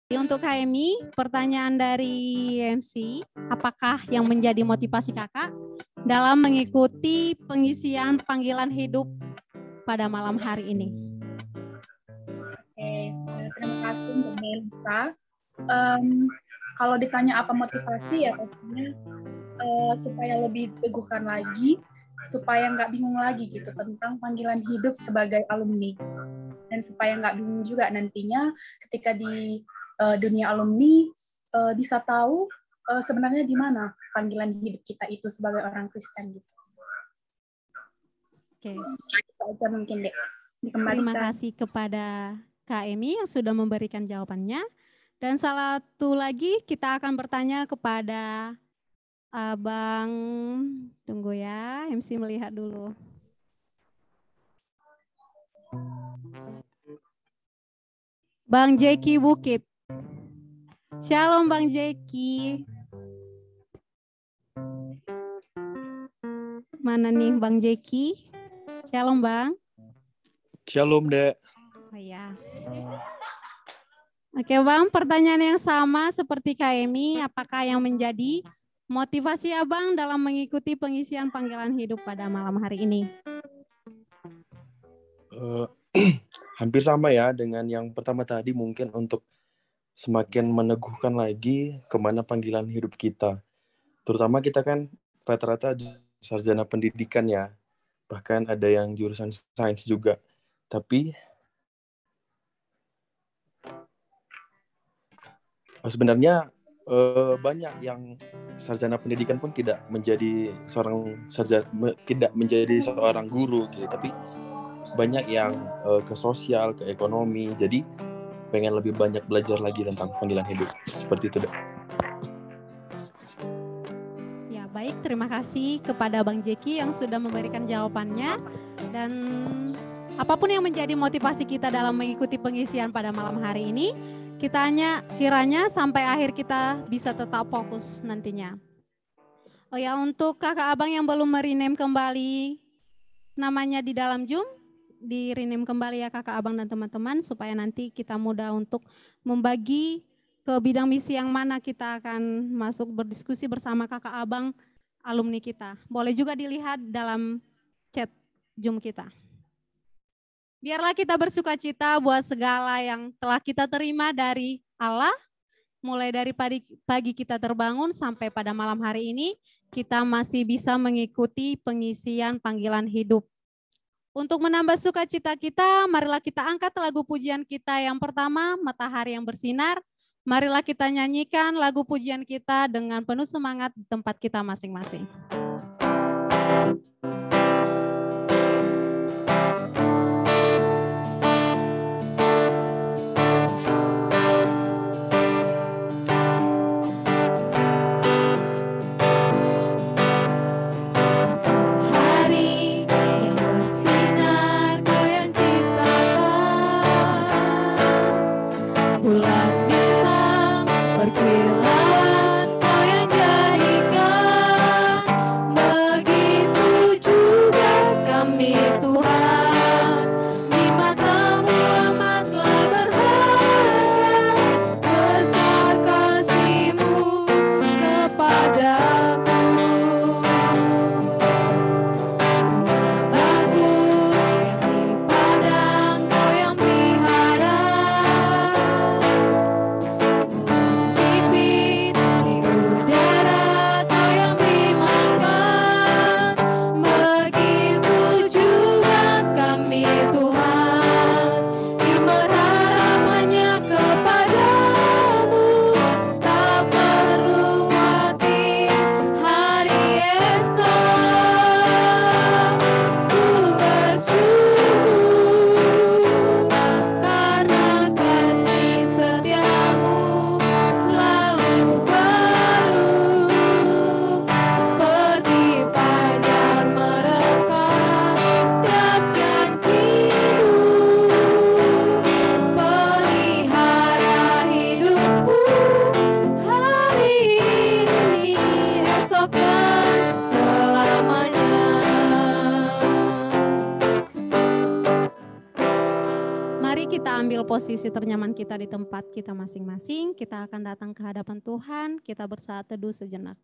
Untuk KMI, pertanyaan dari MC, apakah yang menjadi motivasi kakak dalam mengikuti pengisian panggilan hidup pada malam hari ini? Oke, terima kasih Mbak Melisa. Kalau ditanya apa motivasi ya pastinya supaya lebih teguhkan lagi, supaya nggak bingung lagi gitu tentang panggilan hidup sebagai alumni. Dan supaya nggak bingung juga nantinya ketika di dunia alumni bisa tahu sebenarnya di mana panggilan hidup kita itu sebagai orang Kristen gitu. Oke. Itu aja mungkin deh. Terima kasih kepada KMI yang sudah memberikan jawabannya. Dan satu lagi kita akan bertanya kepada Abang, tunggu ya, MC melihat dulu. Bang Jeki Bukit. Shalom Bang Jeki. Mana nih Bang Jeki? Shalom Bang. Shalom Dek. Oh ya. Oke Bang, pertanyaan yang sama seperti KMI, apakah yang menjadi motivasi Abang dalam mengikuti pengisian panggilan hidup pada malam hari ini? Hampir sama ya dengan yang pertama tadi, mungkin untuk semakin meneguhkan lagi kemana panggilan hidup kita. Terutama kita kan rata-rata sarjana pendidikan ya, bahkan ada yang jurusan sains juga. Tapi sebenarnya banyak yang sarjana pendidikan pun tidak menjadi seorang guru gitu, tapi banyak yang ke sosial, ke ekonomi, jadi pengen lebih banyak belajar lagi tentang panggilan hidup. Seperti itu, Dek. Ya, baik. Terima kasih kepada Bang Jeki yang sudah memberikan jawabannya. Dan apapun yang menjadi motivasi kita dalam mengikuti pengisian pada malam hari ini, kiranya sampai akhir kita bisa tetap fokus nantinya. Oh ya, untuk kakak abang yang belum merename kembali namanya di dalam Zoom, di-rename kembali ya kakak abang dan teman-teman supaya nanti kita mudah untuk membagi ke bidang misi yang mana kita akan masuk berdiskusi bersama kakak abang alumni kita. Boleh juga dilihat dalam chat Zoom kita. Biarlah kita bersukacita buat segala yang telah kita terima dari Allah, mulai dari pagi kita terbangun sampai pada malam hari ini, kita masih bisa mengikuti pengisian panggilan hidup. Untuk menambah sukacita kita, marilah kita angkat lagu pujian kita yang pertama, Matahari yang Bersinar. Marilah kita nyanyikan lagu pujian kita dengan penuh semangat di tempat kita masing-masing. Berkilauan kau yang jadikan begitu posisi ternyaman kita di tempat kita masing-masing. Kita akan datang ke hadapan Tuhan, kita bersaat teduh sejenak.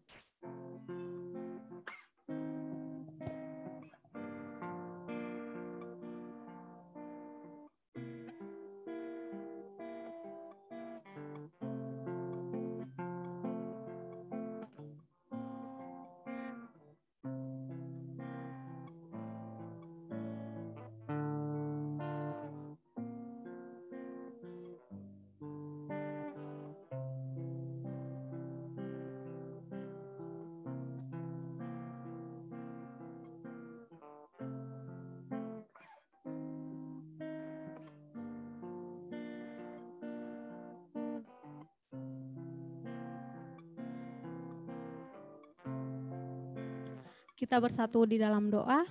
Kita bersatu di dalam doa.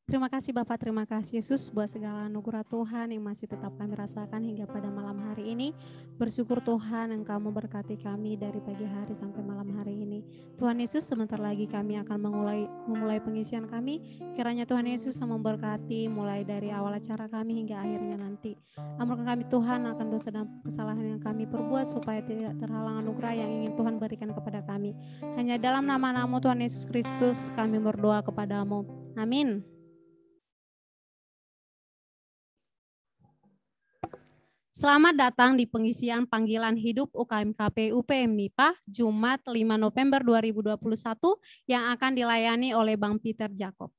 Terima kasih Bapak, terima kasih Yesus buat segala anugerah Tuhan yang masih tetap kami rasakan hingga pada malam hari ini. Bersyukur Tuhan Engkau memberkati kami dari pagi hari sampai malam hari ini. Tuhan Yesus, sebentar lagi kami akan memulai pengisian kami. Kiranya Tuhan Yesus memberkati mulai dari awal acara kami hingga akhirnya nanti. Ampunkan kami Tuhan akan dosa dan kesalahan yang kami perbuat supaya tidak terhalang anugerah yang ingin Tuhan berikan kepada kami. Hanya dalam nama-Mu Tuhan Yesus Kristus kami berdoa kepadamu. Amin. Selamat datang di pengisian panggilan hidup UKMKP UPM MIPA Jumat 5 November 2021 yang akan dilayani oleh Bang Peter Jacob.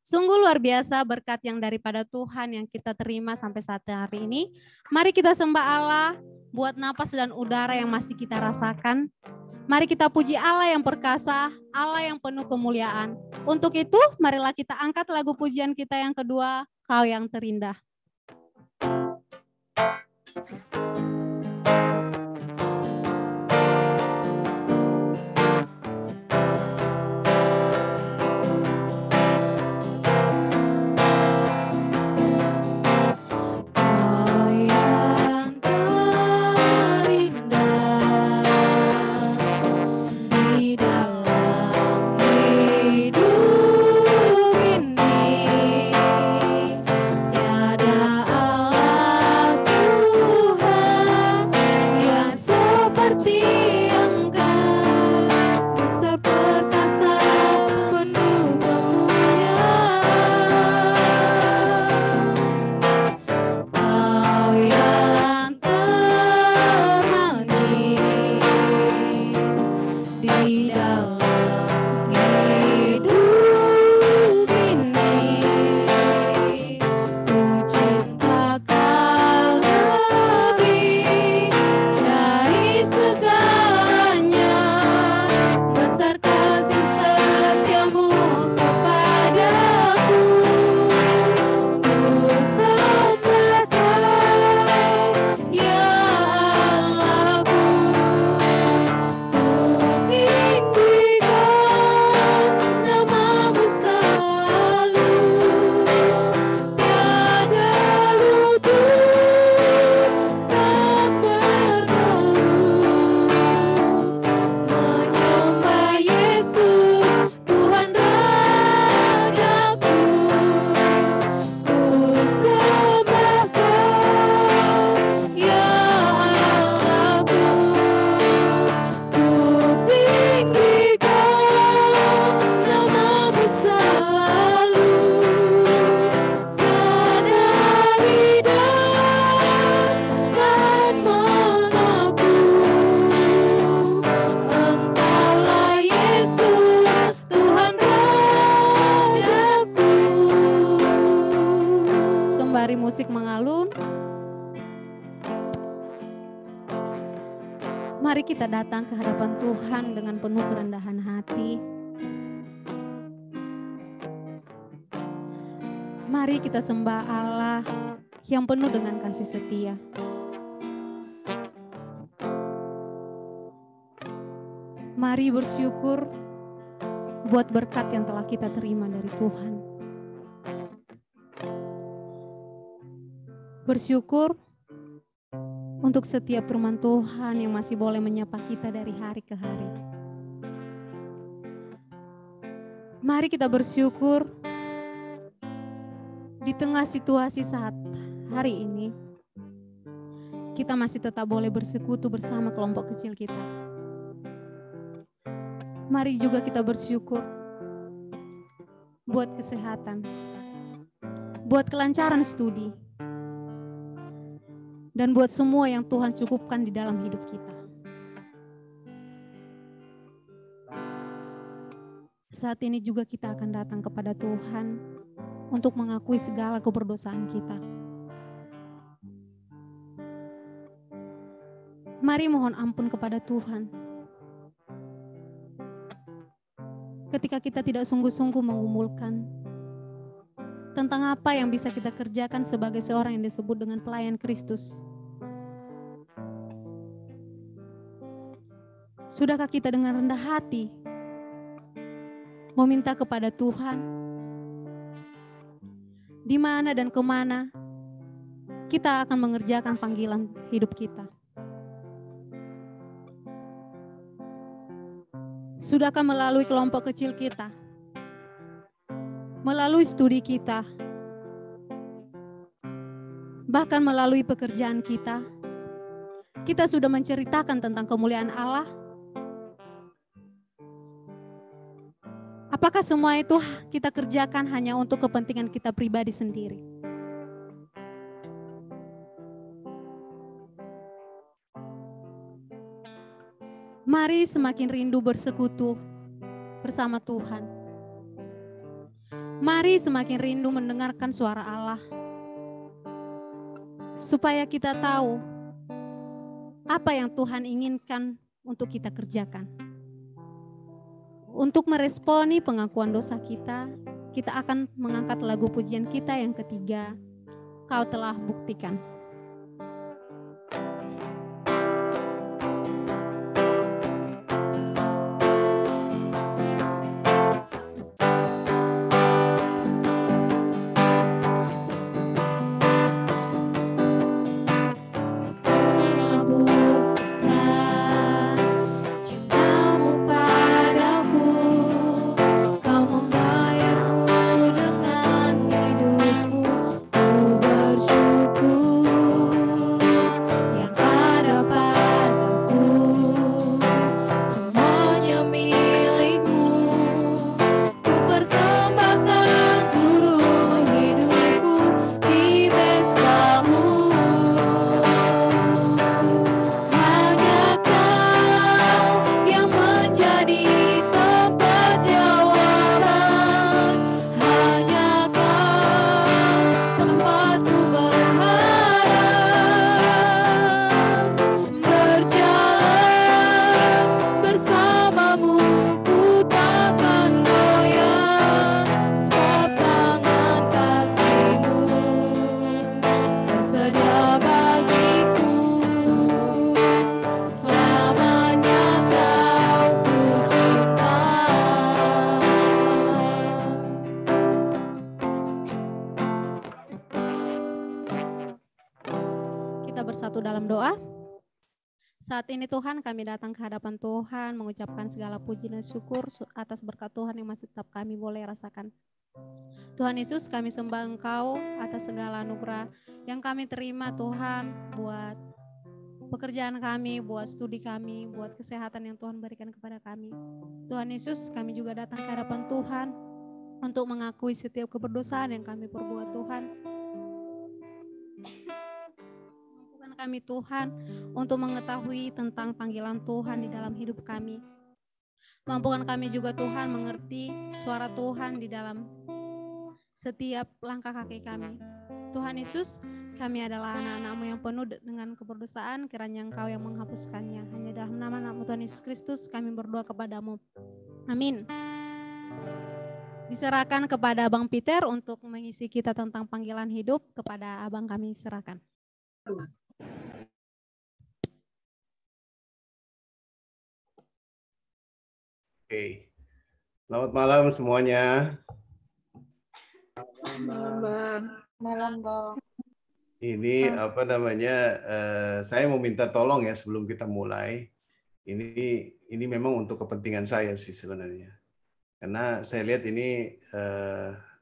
Sungguh luar biasa berkat yang daripada Tuhan yang kita terima sampai saat hari ini. Mari kita sembah Allah buat napas dan udara yang masih kita rasakan. Mari kita puji Allah yang perkasa, Allah yang penuh kemuliaan. Untuk itu, marilah kita angkat lagu pujian kita yang kedua, Kau yang terindah. Mari kita datang ke hadapan Tuhan dengan penuh kerendahan hati. Mari kita sembah Allah yang penuh dengan kasih setia. Mari bersyukur buat berkat yang telah kita terima dari Tuhan. Bersyukur untuk setiap firman Tuhan yang masih boleh menyapa kita dari hari ke hari. Mari kita bersyukur di tengah situasi saat hari ini kita masih tetap boleh bersekutu bersama kelompok kecil kita. Mari juga kita bersyukur buat kesehatan, buat kelancaran studi, dan buat semua yang Tuhan cukupkan di dalam hidup kita. Saat ini juga kita akan datang kepada Tuhan untuk mengakui segala keberdosaan kita. Mari mohon ampun kepada Tuhan. Ketika kita tidak sungguh-sungguh mengumulkan tentang apa yang bisa kita kerjakan sebagai seorang yang disebut dengan pelayan Kristus. Sudahkah kita dengan rendah hati meminta kepada Tuhan di mana dan kemana kita akan mengerjakan panggilan hidup kita? Sudahkah melalui kelompok kecil kita, melalui studi kita, bahkan melalui pekerjaan kita, kita sudah menceritakan tentang kemuliaan Allah? Apakah semua itu kita kerjakan hanya untuk kepentingan kita pribadi sendiri? Mari semakin rindu bersekutu bersama Tuhan. Mari semakin rindu mendengarkan suara Allah. Supaya kita tahu apa yang Tuhan inginkan untuk kita kerjakan. Untuk meresponi pengakuan dosa kita, kita akan mengangkat lagu pujian kita yang ketiga, Kau Telah Buktikan. Bersatu dalam doa. Saat ini Tuhan, kami datang ke hadapan Tuhan mengucapkan segala puji dan syukur atas berkat Tuhan yang masih tetap kami boleh rasakan. Tuhan Yesus, kami sembah Engkau atas segala anugerah yang kami terima Tuhan, buat pekerjaan kami, buat studi kami, buat kesehatan yang Tuhan berikan kepada kami. Tuhan Yesus, kami juga datang ke hadapan Tuhan untuk mengakui setiap keberdosaan yang kami perbuat Tuhan. Kami Tuhan untuk mengetahui tentang panggilan Tuhan di dalam hidup kami. Mampukan kami juga Tuhan mengerti suara Tuhan di dalam setiap langkah kaki kami. Tuhan Yesus, kami adalah anak-anak-Mu yang penuh dengan keberdosaan, kiranya Engkau yang menghapuskannya. Hanya dalam nama Tuhan Yesus Kristus kami berdoa kepadamu. Amin. Diserahkan kepada Abang Peter untuk mengisi kita tentang panggilan hidup. Kepada Abang kami serahkan. Oke, selamat malam semuanya. Malam, Bang. Ini apa namanya? Saya mau minta tolong ya sebelum kita mulai. Ini memang untuk kepentingan saya sih sebenarnya. Karena saya lihat ini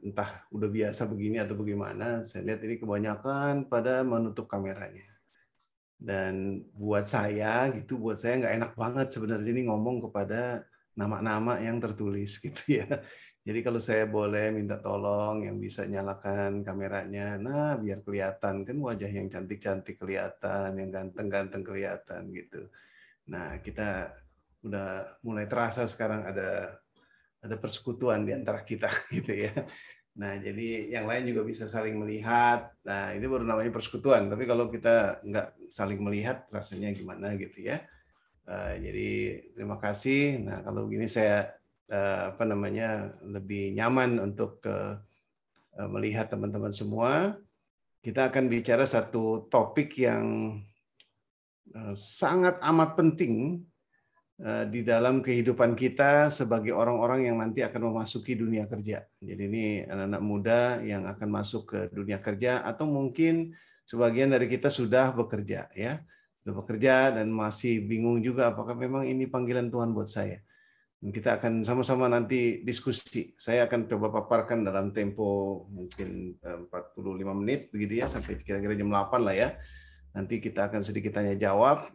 entah udah biasa begini atau bagaimana, saya lihat ini kebanyakan pada menutup kameranya. Dan buat saya nggak enak banget sebenarnya ini ngomong kepada nama-nama yang tertulis gitu ya. Jadi kalau saya boleh minta tolong yang bisa nyalakan kameranya, nah biar kelihatan kan wajah yang cantik-cantik kelihatan, yang ganteng-ganteng kelihatan gitu. Nah kita udah mulai terasa sekarang ada persekutuan di antara kita gitu ya. Nah, jadi yang lain juga bisa saling melihat. Nah, ini baru namanya persekutuan. Tapi kalau kita nggak saling melihat, rasanya gimana gitu ya. Jadi terima kasih. Nah, kalau begini saya lebih nyaman untuk melihat teman-teman semua. Kita akan bicara satu topik yang sangat amat penting di dalam kehidupan kita sebagai orang-orang yang nanti akan memasuki dunia kerja. Jadi ini anak-anak muda yang akan masuk ke dunia kerja atau mungkin sebagian dari kita sudah bekerja ya. Sudah bekerja dan masih bingung juga apakah memang ini panggilan Tuhan buat saya. Dan kita akan sama-sama nanti diskusi. Saya akan coba paparkan dalam tempo mungkin 45 menit begitu ya sampai kira-kira jam 8 lah ya. Nanti kita akan sedikit tanya jawab.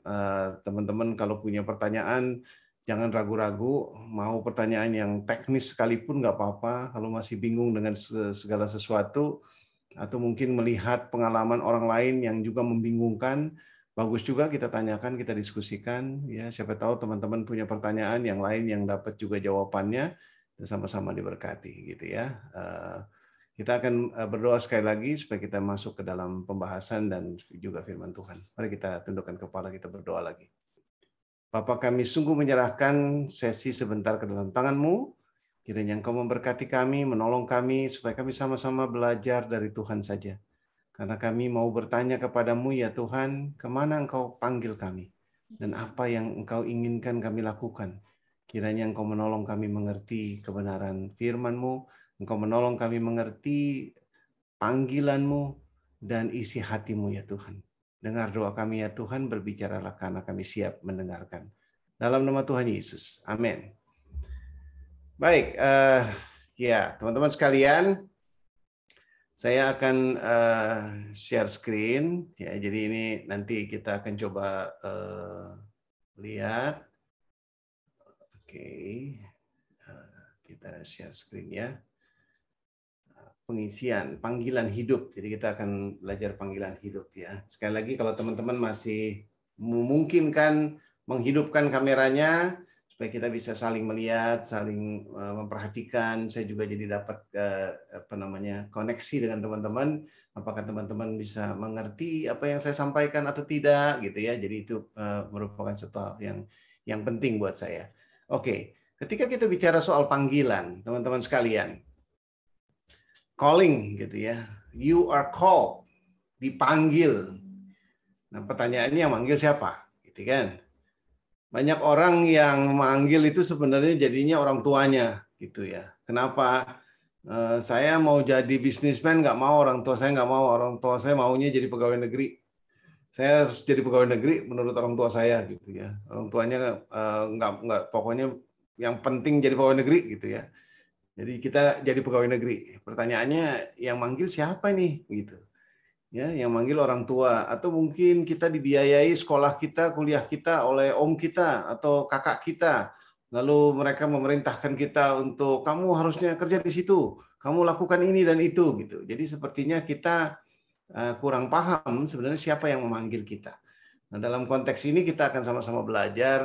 Teman-teman kalau punya pertanyaan, jangan ragu-ragu. Mau pertanyaan yang teknis sekalipun nggak apa-apa. Kalau masih bingung dengan segala sesuatu, atau mungkin melihat pengalaman orang lain yang juga membingungkan, bagus juga kita tanyakan, kita diskusikan. Ya, siapa tahu teman-teman punya pertanyaan yang lain yang dapat juga jawabannya, dan sama-sama diberkati gitu ya. Kita akan berdoa sekali lagi supaya kita masuk ke dalam pembahasan dan juga firman Tuhan. Mari kita tundukkan kepala, kita berdoa lagi. Bapa, kami sungguh menyerahkan sesi sebentar ke dalam tangan-Mu. Kiranya Engkau memberkati kami, menolong kami, supaya kami sama-sama belajar dari Tuhan saja. Karena kami mau bertanya kepadamu, ya Tuhan, kemana Engkau panggil kami? Dan apa yang Engkau inginkan kami lakukan? Kiranya Engkau menolong kami mengerti kebenaran firman-Mu, Engkau menolong kami mengerti panggilan-Mu dan isi hati-Mu ya Tuhan. Dengar doa kami ya Tuhan, berbicaralah karena kami siap mendengarkan. Dalam nama Tuhan Yesus. Amin. Baik, ya teman-teman sekalian, saya akan share screen. Ya, jadi ini nanti kita akan coba lihat. Oke, kita share screen ya. Pengisian, panggilan hidup. Jadi kita akan belajar panggilan hidup ya. Sekali lagi kalau teman-teman masih memungkinkan menghidupkan kameranya supaya kita bisa saling melihat, saling memperhatikan. Saya juga jadi dapat koneksi dengan teman-teman. Apakah teman-teman bisa mengerti apa yang saya sampaikan atau tidak gitu ya. Jadi itu merupakan sesuatu yang penting buat saya. Oke, ketika kita bicara soal panggilan, teman-teman sekalian, calling gitu ya. You are called, dipanggil. Nah, pertanyaannya yang manggil siapa? Gitu kan. Banyak orang yang memanggil itu sebenarnya jadinya orang tuanya gitu ya. Kenapa? Saya mau jadi bisnismen, nggak mau orang tua saya nggak mau. Orang tua saya maunya jadi pegawai negeri. Saya harus jadi pegawai negeri menurut orang tua saya gitu ya. Orang tuanya nggak pokoknya yang penting jadi pegawai negeri gitu ya. Jadi kita jadi pegawai negeri. Pertanyaannya yang manggil siapa nih gitu. Ya, yang manggil orang tua atau mungkin kita dibiayai sekolah kita, kuliah kita oleh om kita atau kakak kita. Lalu mereka memerintahkan kita untuk kamu harusnya kerja di situ, kamu lakukan ini dan itu gitu. Jadi sepertinya kita kurang paham sebenarnya siapa yang memanggil kita. Nah, dalam konteks ini kita akan sama-sama belajar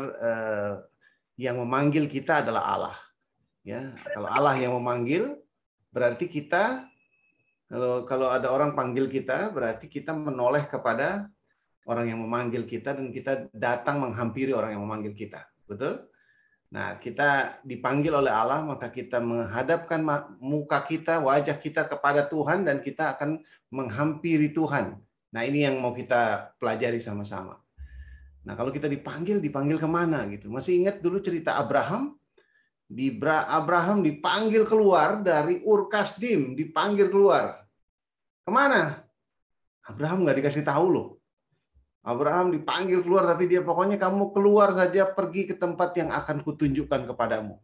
yang memanggil kita adalah Allah. Ya, kalau Allah yang memanggil, berarti kita kalau ada orang panggil kita, berarti kita menoleh kepada orang yang memanggil kita dan kita datang menghampiri orang yang memanggil kita. Betul? Nah, kita dipanggil oleh Allah, maka kita menghadapkan muka kita, wajah kita kepada Tuhan dan kita akan menghampiri Tuhan. Nah, ini yang mau kita pelajari sama-sama. Nah, kalau kita dipanggil kemana gitu? Masih ingat dulu cerita Abraham? Abraham dipanggil keluar dari Ur Kasdim, dipanggil keluar. Kemana? Abraham nggak dikasih tahu loh. Abraham dipanggil keluar, tapi dia pokoknya kamu keluar saja, pergi ke tempat yang akan kutunjukkan kepadamu.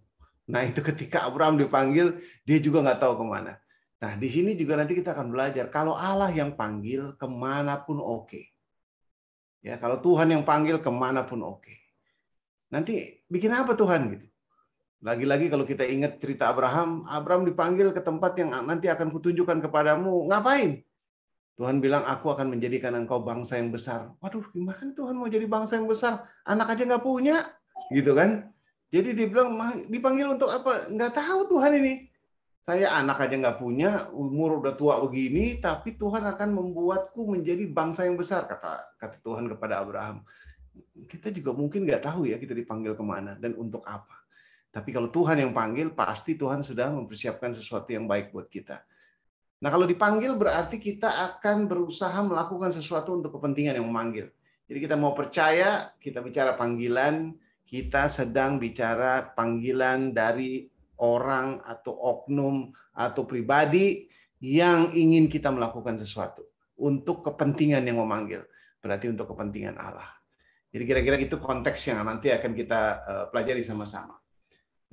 Nah itu ketika Abraham dipanggil, dia juga nggak tahu kemana. Nah, di sini juga nanti kita akan belajar kalau Allah yang panggil kemanapun oke. Ya, kalau Tuhan yang panggil kemanapun oke. Nanti bikin apa Tuhan gitu? Lagi-lagi kalau kita ingat cerita Abraham, Abraham dipanggil ke tempat yang nanti akan kutunjukkan kepadamu. Ngapain? Tuhan bilang, aku akan menjadikan engkau bangsa yang besar. Waduh, gimana Tuhan mau jadi bangsa yang besar? Anak aja nggak punya. Gitu kan? Jadi dia bilang, dipanggil untuk apa? Nggak tahu Tuhan ini. Saya anak aja nggak punya, umur udah tua begini, tapi Tuhan akan membuatku menjadi bangsa yang besar, kata Tuhan kepada Abraham. Kita juga mungkin nggak tahu ya kita dipanggil kemana dan untuk apa. Tapi kalau Tuhan yang panggil, pasti Tuhan sudah mempersiapkan sesuatu yang baik buat kita. Nah, kalau dipanggil berarti kita akan berusaha melakukan sesuatu untuk kepentingan yang memanggil. Jadi kita mau percaya, kita bicara panggilan, kita sedang bicara panggilan dari orang atau oknum atau pribadi yang ingin kita melakukan sesuatu untuk kepentingan yang memanggil. Berarti untuk kepentingan Allah. Jadi kira-kira itu konteks yang nanti akan kita pelajari sama-sama.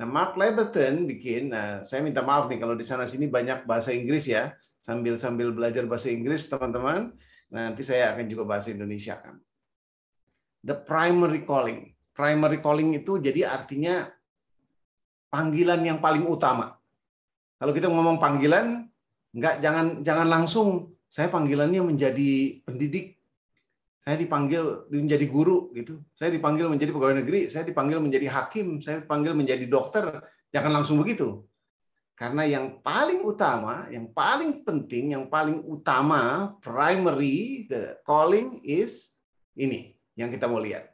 Nah, Mark Leberton bikin, saya minta maaf nih kalau di sana-sini banyak bahasa Inggris ya, sambil belajar bahasa Inggris teman-teman, nanti saya akan juga bahasa Indonesia kan. The primary calling. Primary calling itu jadi artinya panggilan yang paling utama. Kalau kita ngomong panggilan, jangan langsung saya panggilannya menjadi pendidik. Saya dipanggil menjadi guru gitu. Saya dipanggil menjadi pegawai negeri, saya dipanggil menjadi hakim, saya dipanggil menjadi dokter. Jangan langsung begitu. Karena yang paling utama, yang paling penting, yang paling utama, primary, the calling is ini yang kita mau lihat.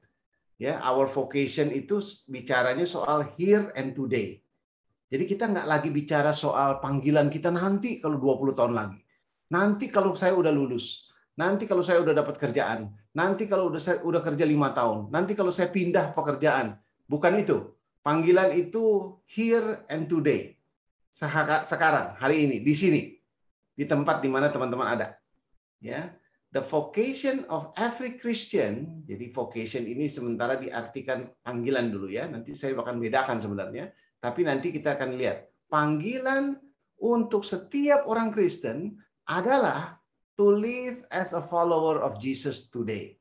Ya, our vocation itu bicaranya soal here and today. Jadi kita nggak lagi bicara soal panggilan kita nanti kalau 20 tahun lagi. Nanti kalau saya udah lulus. Nanti kalau saya udah dapat kerjaan, nanti kalau saya udah kerja 5 tahun, nanti kalau saya pindah pekerjaan. Bukan itu. Panggilan itu here and today. Sekarang, hari ini, di sini. Di tempat di mana teman-teman ada. Ya. The vocation of every Christian, jadi vocation ini sementara diartikan panggilan dulu ya. Nanti saya akan bedakan sebenarnya. Tapi nanti kita akan lihat. Panggilan untuk setiap orang Kristen adalah to live as a follower of Jesus today.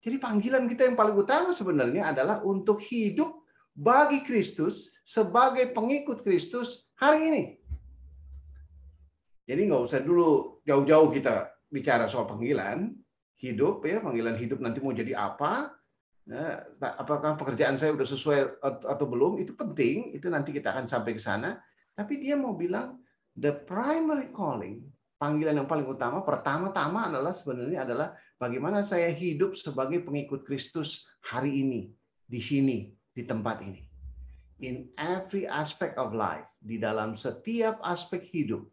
Jadi panggilan kita yang paling utama sebenarnya adalah untuk hidup bagi Kristus sebagai pengikut Kristus hari ini. Jadi nggak usah dulu jauh-jauh kita bicara soal panggilan hidup ya, panggilan hidup nanti mau jadi apa, apakah pekerjaan saya udah sesuai atau belum, itu penting, itu nanti kita akan sampai ke sana. Tapi dia mau bilang the primary calling, panggilan yang paling utama, pertama-tama sebenarnya bagaimana saya hidup sebagai pengikut Kristus hari ini, di sini, di tempat ini. In every aspect of life, di dalam setiap aspek hidup,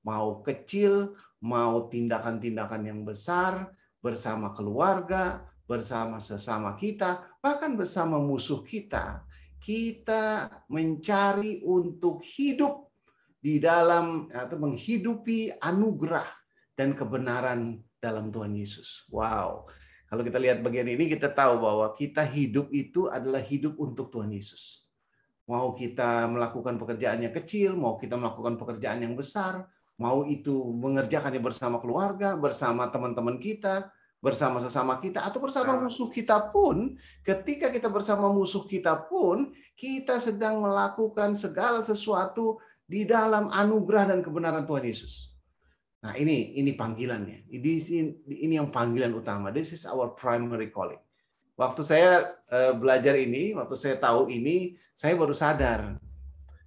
mau kecil, mau tindakan-tindakan yang besar, bersama keluarga, bersama sesama kita, bahkan bersama musuh kita, kita mencari untuk hidup di dalam atau menghidupi anugerah dan kebenaran dalam Tuhan Yesus. Wow. Kalau kita lihat bagian ini kita tahu bahwa kita hidup itu adalah hidup untuk Tuhan Yesus. Mau kita melakukan pekerjaan yang kecil, mau kita melakukan pekerjaan yang besar, mau itu mengerjakannya bersama keluarga, bersama teman-teman kita, bersama sesama kita, atau bersama musuh kita pun, ketika kita bersama musuh kita pun, kita sedang melakukan segala sesuatu di dalam anugerah dan kebenaran Tuhan Yesus. Nah, ini panggilannya. Ini yang panggilan utama. This is our primary calling. Waktu saya belajar ini, waktu saya tahu ini, saya baru sadar.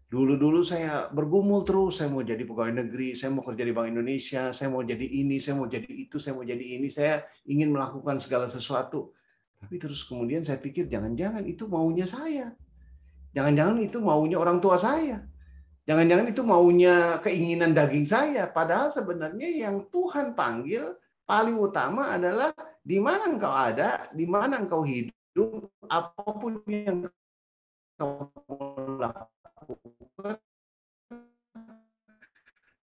Dulu saya bergumul terus, saya mau jadi pegawai negeri, saya mau kerja di Bank Indonesia, saya mau jadi ini, saya mau jadi itu, saya mau jadi ini, saya ingin melakukan segala sesuatu. Tapi terus kemudian saya pikir, jangan-jangan itu maunya saya. Jangan-jangan itu maunya orang tua saya. Jangan-jangan itu maunya keinginan daging saya. Padahal sebenarnya yang Tuhan panggil paling utama adalah di mana engkau ada, di mana engkau hidup, apapun yang engkau lakukan,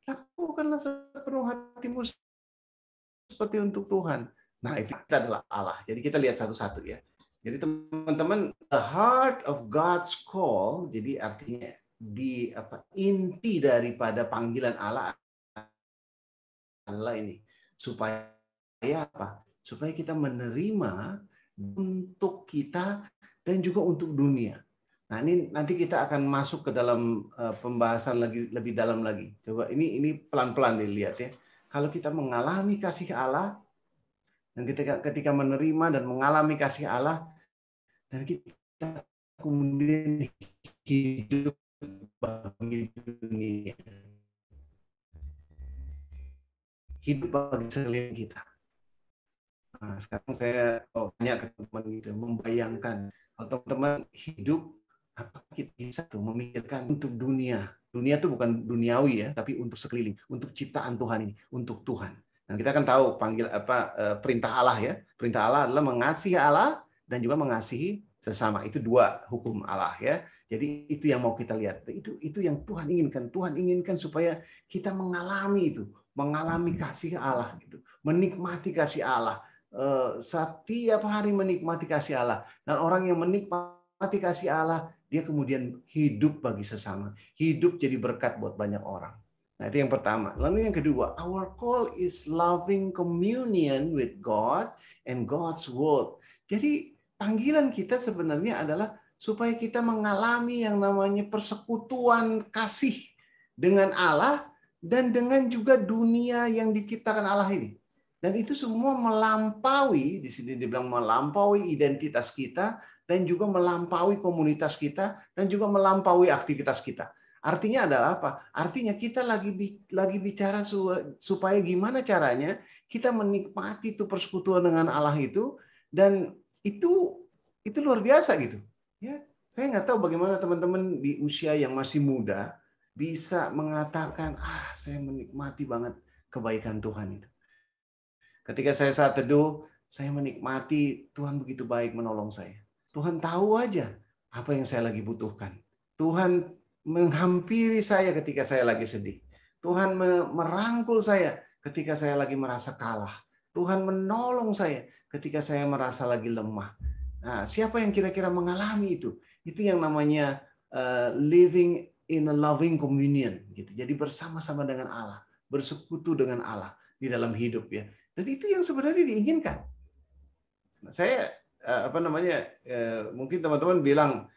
lakukanlah sepenuh hatimu seperti untuk Tuhan. Nah, itu adalah Allah. Jadi kita lihat satu-satu ya. Jadi teman-teman, the heart of God's call, jadi artinya inti daripada panggilan Allah adalah ini. Supaya apa? Supaya kita menerima untuk kita dan juga untuk dunia. Nah, ini nanti kita akan masuk ke dalam pembahasan lebih dalam lagi. Coba ini pelan-pelan dilihat ya. Kalau kita mengalami kasih Allah dan ketika menerima dan mengalami kasih Allah dan kita kemudian hidup bagi dunia, hidup bagi sekeliling kita. Nah, sekarang saya tanya ke teman-teman gitu, membayangkan kalau teman-teman hidup, apa kita bisa tuh memikirkan untuk dunia. Dunia itu bukan duniawi ya, tapi untuk sekeliling, untuk ciptaan Tuhan ini, untuk Tuhan. Dan kita kan tahu perintah Allah ya. Perintah Allah adalah mengasihi Allah dan juga mengasihi sesama. Itu dua hukum Allah ya. Jadi itu yang mau kita lihat. Itu yang Tuhan inginkan. Tuhan inginkan supaya kita mengalami itu, mengalami kasih Allah gitu, menikmati kasih Allah. Setiap hari menikmati kasih Allah. Dan orang yang menikmati kasih Allah, dia kemudian hidup bagi sesama. Hidup jadi berkat buat banyak orang. Nah, itu yang pertama. Lalu yang kedua, our call is loving communion with God and God's word. Jadi panggilan kita sebenarnya adalah supaya kita mengalami yang namanya persekutuan kasih dengan Allah dan dengan juga dunia yang diciptakan Allah ini. Dan itu semua melampaui, di sini dibilang melampaui identitas kita, dan juga melampaui komunitas kita, dan juga melampaui aktivitas kita. Artinya adalah apa? Artinya kita lagi bicara supaya gimana caranya kita menikmati itu persekutuan dengan Allah itu, dan itu luar biasa gitu. Ya, saya nggak tahu bagaimana teman-teman di usia yang masih muda bisa mengatakan, saya menikmati banget kebaikan Tuhan itu. Ketika saya saat teduh, saya menikmati Tuhan begitu baik menolong saya. Tuhan tahu aja apa yang saya lagi butuhkan. Tuhan menghampiri saya ketika saya lagi sedih. Tuhan merangkul saya ketika saya lagi merasa kalah. Tuhan menolong saya ketika saya merasa lagi lemah. Nah, siapa yang kira-kira mengalami itu? Itu yang namanya living in a loving communion. Gitu. Jadi bersama-sama dengan Allah, bersekutu dengan Allah di dalam hidup ya. Dan itu yang sebenarnya diinginkan. Nah, saya mungkin teman-teman bilang,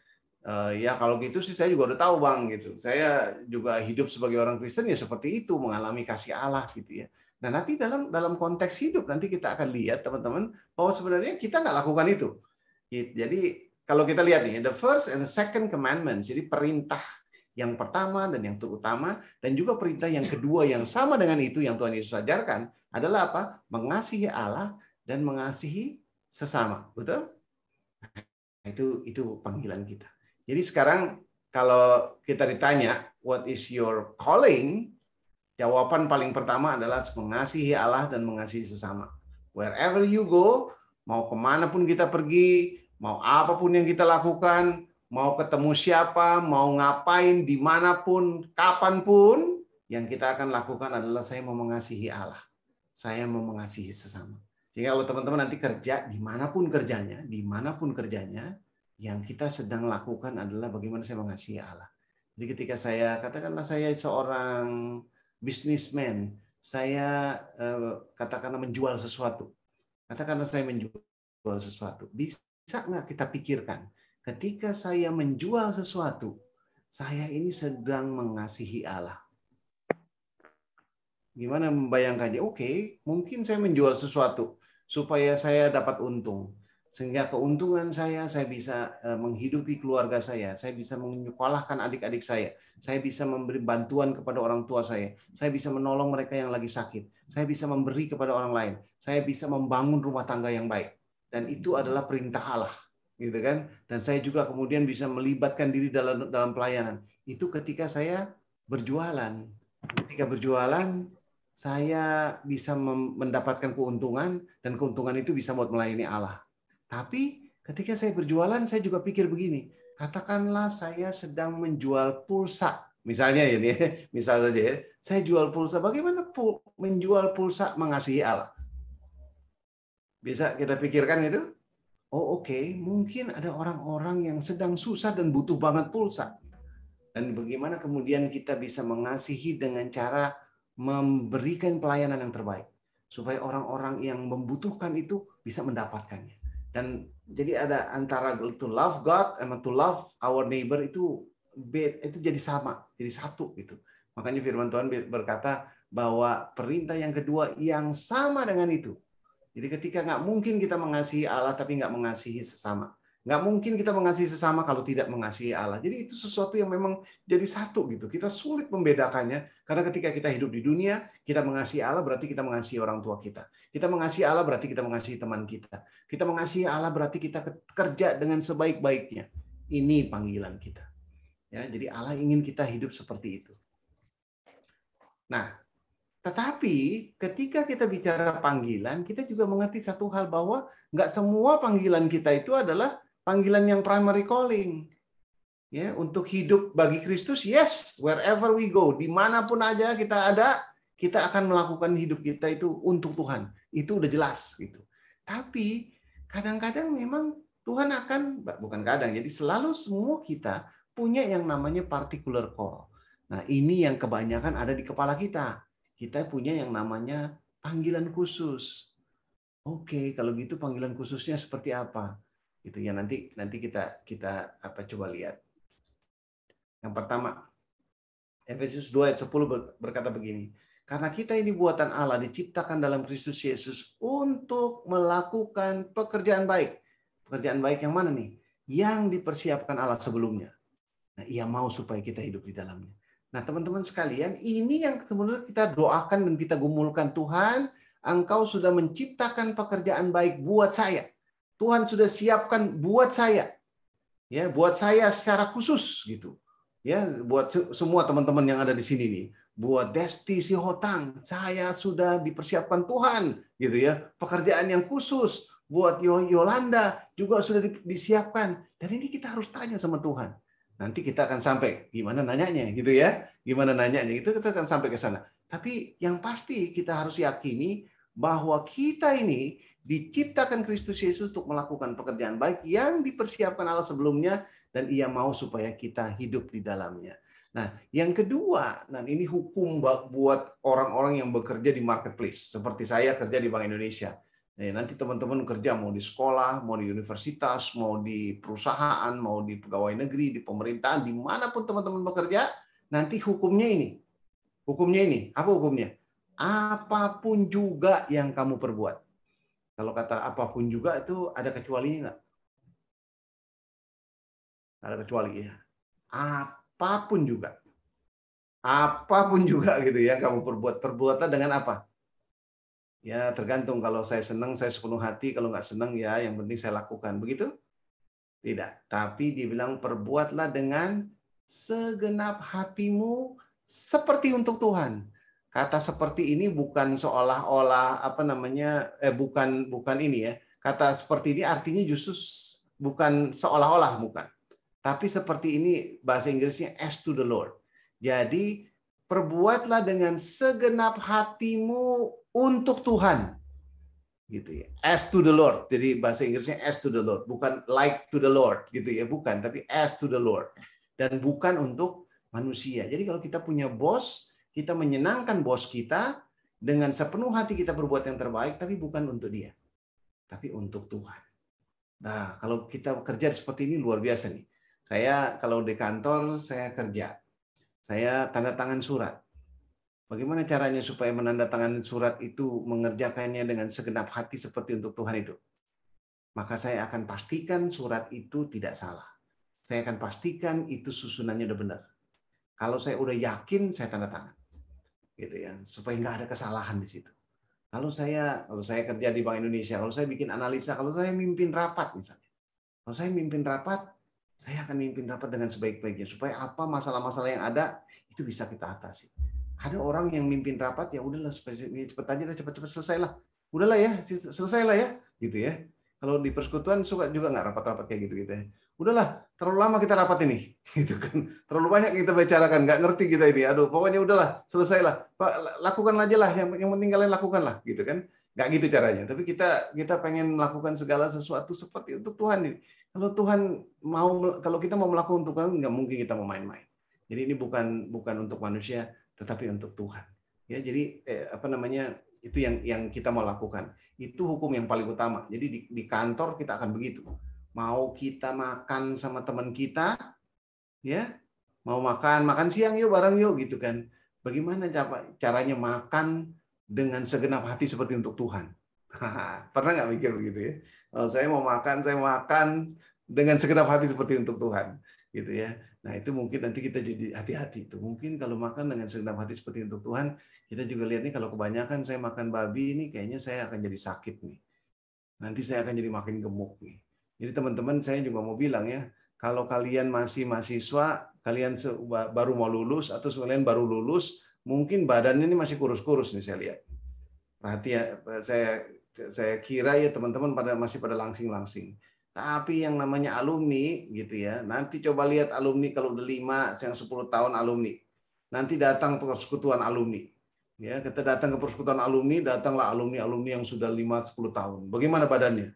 ya kalau gitu sih saya juga udah tahu Bang gitu. Saya juga hidup sebagai orang Kristen ya seperti itu, mengalami kasih Allah gitu ya. Nah nanti dalam konteks hidup nanti kita akan lihat teman-teman bahwa sebenarnya kita nggak lakukan itu. Jadi kalau kita lihat nih, the first and the second commandments, jadi perintah yang pertama dan yang terutama, dan juga perintah yang kedua yang sama dengan itu yang Tuhan Yesus ajarkan adalah apa? Mengasihi Allah dan mengasihi sesama, betul? Itu panggilan kita. Jadi sekarang kalau kita ditanya, what is your calling? Jawaban paling pertama adalah mengasihi Allah dan mengasihi sesama. Wherever you go, mau kemana pun kita pergi, mau apapun yang kita lakukan, mau ketemu siapa, mau ngapain, dimanapun, kapanpun, yang kita akan lakukan adalah saya mau mengasihi Allah. Saya mau mengasihi sesama. Jika kalau teman-teman nanti kerja, dimanapun kerjanya, yang kita sedang lakukan adalah bagaimana saya mengasihi Allah. Jadi ketika katakanlah saya seorang businessman, saya katakanlah menjual sesuatu. Katakanlah saya menjual sesuatu. Bisa nggak kita pikirkan, ketika saya menjual sesuatu, saya ini sedang mengasihi Allah. Gimana membayangkannya? Oke, mungkin saya menjual sesuatu supaya saya dapat untung. Sehingga keuntungan saya bisa menghidupi keluarga saya bisa menyekolahkan adik-adik saya bisa memberi bantuan kepada orang tua saya bisa menolong mereka yang lagi sakit, saya bisa memberi kepada orang lain, saya bisa membangun rumah tangga yang baik. Dan itu adalah perintah Allah, gitu kan? Dan saya juga kemudian bisa melibatkan diri dalam pelayanan. Itu ketika saya berjualan. Ketika berjualan, saya bisa mendapatkan keuntungan, dan keuntungan itu bisa buat melayani Allah. Tapi ketika saya berjualan, saya juga pikir begini, katakanlah saya sedang menjual pulsa. Misalnya ini, misal saja ya, saya jual pulsa. Bagaimana menjual pulsa mengasihi Allah? Bisa kita pikirkan itu? Oh oke, mungkin ada orang-orang yang sedang susah dan butuh banget pulsa. Dan bagaimana kemudian kita bisa mengasihi dengan cara memberikan pelayanan yang terbaik supaya orang-orang yang membutuhkan itu bisa mendapatkannya. Dan jadi ada antara to love God and to love our neighbor itu jadi sama, jadi satu gitu. Makanya firman Tuhan berkata bahwa perintah yang kedua yang sama dengan itu. Jadi ketika nggak mungkin kita mengasihi Allah tapi nggak mengasihi sesama. Nggak mungkin kita mengasihi sesama kalau tidak mengasihi Allah. Jadi itu sesuatu yang memang jadi satu gitu. Kita sulit membedakannya karena ketika kita hidup di dunia, kita mengasihi Allah berarti kita mengasihi orang tua kita. Kita mengasihi Allah berarti kita mengasihi teman kita. Kita mengasihi Allah berarti kita kerja dengan sebaik-baiknya. Ini panggilan kita. Ya, jadi Allah ingin kita hidup seperti itu. Nah, tetapi ketika kita bicara panggilan, kita juga mengerti satu hal bahwa nggak semua panggilan kita itu adalah panggilan yang primary calling. Ya, untuk hidup bagi Kristus, yes, wherever we go, dimanapun aja kita ada, kita akan melakukan hidup kita itu untuk Tuhan. Itu udah jelas gitu. Tapi kadang-kadang memang Tuhan akan, bukan kadang, jadi selalu semua kita punya yang namanya particular call. Nah, ini yang kebanyakan ada di kepala kita. Kita punya yang namanya panggilan khusus. Oke, kalau gitu panggilan khususnya seperti apa? Itu ya nanti kita coba lihat. Yang pertama, Efesus 2 ayat 10 berkata begini. Karena kita ini buatan Allah diciptakan dalam Kristus Yesus untuk melakukan pekerjaan baik. Pekerjaan baik yang mana nih? Yang dipersiapkan Allah sebelumnya. Nah, Ia mau supaya kita hidup di dalamnya. Nah, teman-teman sekalian, ini yang sebenarnya kita doakan dan kita gumulkan. Tuhan, Engkau sudah menciptakan pekerjaan baik buat saya. Tuhan sudah siapkan buat saya. Ya, buat saya secara khusus gitu. Ya, buat semua teman-teman yang ada di sini nih. Buat Desti Sihotang, saya sudah dipersiapkan Tuhan gitu ya. Pekerjaan yang khusus buat Yolanda juga sudah disiapkan. Dan ini kita harus tanya sama Tuhan. Nanti kita akan sampai gimana nanyanya gitu ya. Gimana nanyanya itu kita akan sampai ke sana. Tapi yang pasti kita harus yakini bahwa kita ini diciptakan Kristus Yesus untuk melakukan pekerjaan baik yang dipersiapkan Allah sebelumnya dan Ia mau supaya kita hidup di dalamnya. Nah, yang kedua, dan ini hukum buat orang-orang yang bekerja di marketplace seperti saya kerja di Bank Indonesia. Nah, nanti teman-teman kerja mau di sekolah, mau di universitas, mau di perusahaan, mau di pegawai negeri, di pemerintahan, dimanapun teman-teman bekerja, nanti hukumnya ini. Hukumnya ini, apa hukumnya? Apapun juga yang kamu perbuat. Kalau kata apapun juga itu ada kecualinya nggak? Ada kecuali ya. Apapun juga. Apapun juga gitu ya kamu perbuat. Perbuatan dengan apa? Ya tergantung, kalau saya senang saya sepenuh hati, kalau nggak senang ya yang penting saya lakukan. Begitu? Tidak. Tapi dibilang perbuatlah dengan segenap hatimu seperti untuk Tuhan. Kata seperti ini bukan seolah-olah bukan ini ya. Kata seperti ini artinya justru bukan seolah-olah, bukan. Tapi seperti ini bahasa Inggrisnya as to the Lord. Jadi perbuatlah dengan segenap hatimu untuk Tuhan. Gitu ya. As to the Lord. Jadi bahasa Inggrisnya as to the Lord, bukan like to the Lord gitu ya, bukan, tapi as to the Lord. Dan bukan untuk manusia. Jadi kalau kita punya bos, kita menyenangkan bos kita dengan sepenuh hati kita berbuat yang terbaik, tapi bukan untuk dia, tapi untuk Tuhan. Nah, kalau kita kerja seperti ini luar biasa nih. Saya kalau di kantor saya kerja, saya tanda tangan surat. Bagaimana caranya supaya menandatangani surat itu mengerjakannya dengan segenap hati seperti untuk Tuhan itu? Maka saya akan pastikan surat itu tidak salah. Saya akan pastikan itu susunannya udah benar. Kalau saya udah yakin, saya tanda tangan. Gitu ya, supaya nggak ada kesalahan di situ. Kalau saya kerja di Bank Indonesia, kalau saya bikin analisa, kalau saya mimpin rapat misalnya, kalau saya mimpin rapat, saya akan mimpin rapat dengan sebaik-baiknya supaya apa masalah-masalah yang ada itu bisa kita atasi. Ada orang yang mimpin rapat, ya udahlah cepet aja, cepet selesailah, udahlah ya selesailah ya, gitu ya. Kalau di persekutuan suka juga nggak rapat-rapat kayak gitu ya. Udahlah, terlalu lama kita rapat ini, gitu kan. Terlalu banyak kita bicarakan, nggak ngerti kita ini. Aduh, pokoknya udahlah, selesailah. Pak, lakukan aja lah, yang penting kalian lakukanlah, gitu kan. Nggak gitu caranya. Tapi kita pengen melakukan segala sesuatu seperti untuk Tuhan ini. Kalau kita mau melakukan untuk Tuhan, nggak mungkin kita mau main-main. Jadi ini bukan untuk manusia, tetapi untuk Tuhan. Ya, jadi itu yang kita mau lakukan. Itu hukum yang paling utama. Jadi di kantor kita akan begitu. Mau kita makan sama teman kita, ya, mau makan siang yuk bareng yuk gitu kan. Bagaimana caranya makan dengan segenap hati seperti untuk Tuhan? Pernah nggak mikir begitu ya? Kalau saya mau makan dengan segenap hati seperti untuk Tuhan, gitu ya. Nah, itu mungkin nanti kita jadi hati-hati itu. Mungkin kalau makan dengan segenap hati seperti untuk Tuhan, kita juga lihat nih kalau kebanyakan saya makan babi ini kayaknya saya akan jadi sakit nih. Nanti saya akan jadi makin gemuk nih. Jadi teman-teman saya juga mau bilang ya, kalau kalian masih mahasiswa, kalian baru mau lulus atau kalian baru lulus, mungkin badannya ini masih kurus-kurus nih saya lihat. Perhatian, saya kira ya teman-teman masih pada langsing-langsing. Tapi yang namanya alumni gitu ya, nanti coba lihat alumni kalau udah 5, yang 10 tahun alumni. Nanti datang persekutuan alumni. Ya, kita datang ke persekutuan alumni, datanglah alumni-alumni yang sudah 5-10 tahun. Bagaimana badannya?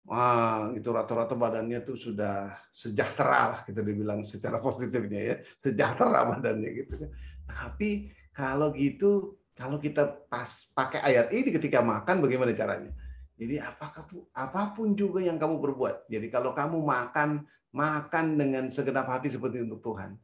Wah, itu rata-rata badannya tuh sudah sejahtera lah, kita dibilang secara positifnya ya, sejahtera badannya gitu. Tapi kalau gitu, kalau kita pas pakai ayat ini ketika makan, bagaimana caranya? Jadi apapun juga yang kamu berbuat. Jadi kalau kamu makan dengan segenap hati seperti untuk Tuhan.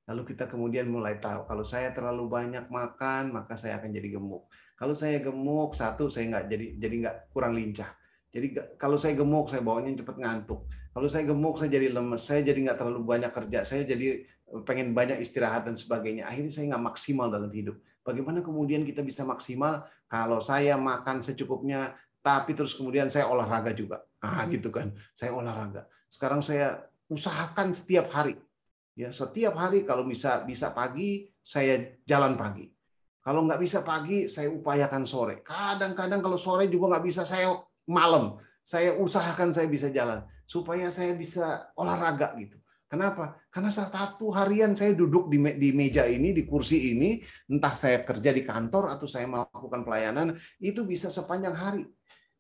Lalu kita kemudian mulai tahu, kalau saya terlalu banyak makan, maka saya akan jadi gemuk. Kalau saya gemuk, satu saya nggak kurang lincah. Jadi kalau saya gemuk, saya bawanya cepat ngantuk. Kalau saya gemuk, saya jadi lemes. Saya jadi nggak terlalu banyak kerja. Saya jadi pengen banyak istirahat dan sebagainya. Akhirnya saya nggak maksimal dalam hidup. Bagaimana kemudian kita bisa maksimal kalau saya makan secukupnya, tapi terus kemudian saya olahraga juga. Gitu kan. Saya olahraga. Sekarang saya usahakan setiap hari. Ya, setiap hari kalau bisa pagi, saya jalan pagi. Kalau nggak bisa pagi, saya upayakan sore. Kadang-kadang kalau sore juga nggak bisa, saya malam. Saya usahakan saya bisa jalan. Supaya saya bisa olahraga gitu. Kenapa? Karena satu harian saya duduk di meja ini, di kursi ini, entah saya kerja di kantor atau saya melakukan pelayanan, itu bisa sepanjang hari.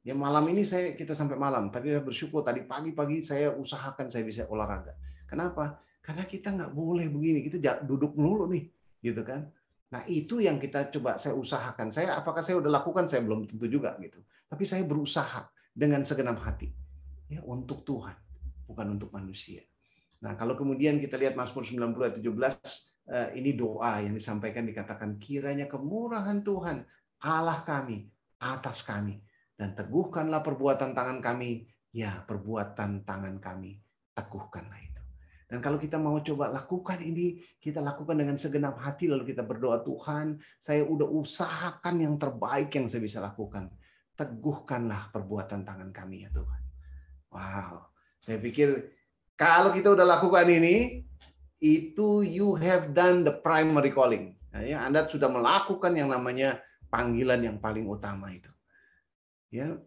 Ya malam ini kita sampai malam, tapi saya bersyukur tadi pagi-pagi saya usahakan saya bisa olahraga. Kenapa? Karena kita nggak boleh begini, kita duduk dulu nih, gitu kan? Nah itu yang kita coba saya usahakan. Apakah saya udah lakukan? Saya belum tentu juga gitu. Tapi saya berusaha dengan segenap hati, ya untuk Tuhan, bukan untuk manusia. Nah kalau kemudian kita lihat Mazmur 90 ayat 17, ini doa yang disampaikan dikatakan kiranya kemurahan Tuhan Allah kami atas kami dan teguhkanlah perbuatan tangan kami, ya perbuatan tangan kami teguhkanlah itu. Dan kalau kita mau coba lakukan ini, kita lakukan dengan segenap hati, lalu kita berdoa, Tuhan, saya udah usahakan yang terbaik yang saya bisa lakukan. Teguhkanlah perbuatan tangan kami ya Tuhan. Wow, saya pikir kalau kita udah lakukan ini, itu you have done the primary calling. Nah, ya, Anda sudah melakukan yang namanya panggilan yang paling utama itu. Ya.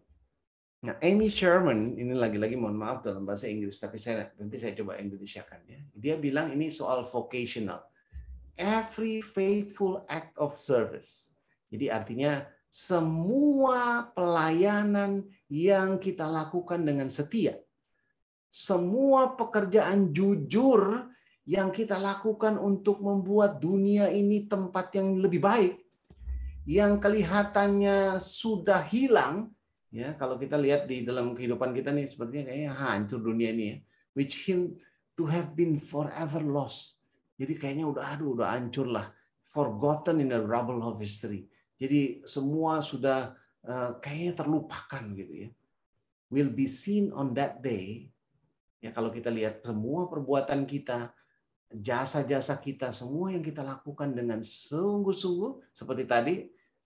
Nah, Amy Sherman ini lagi-lagi mohon maaf dalam bahasa Inggris, tapi nanti saya coba Indonesiakan ya. Dia bilang ini soal vocational. Every faithful act of service. Jadi artinya semua pelayanan yang kita lakukan dengan setia. Semua pekerjaan jujur yang kita lakukan untuk membuat dunia ini tempat yang lebih baik. Yang kelihatannya sudah hilang. Ya, kalau kita lihat di dalam kehidupan kita nih sepertinya kayaknya hancur dunia ini ya. Which him to have been forever lost. Jadi kayaknya udah hancur lah. Forgotten in the rubble of history. Jadi semua sudah kayaknya terlupakan gitu ya. Will be seen on that day. Ya kalau kita lihat semua perbuatan kita, jasa-jasa kita, semua yang kita lakukan dengan sungguh-sungguh seperti tadi.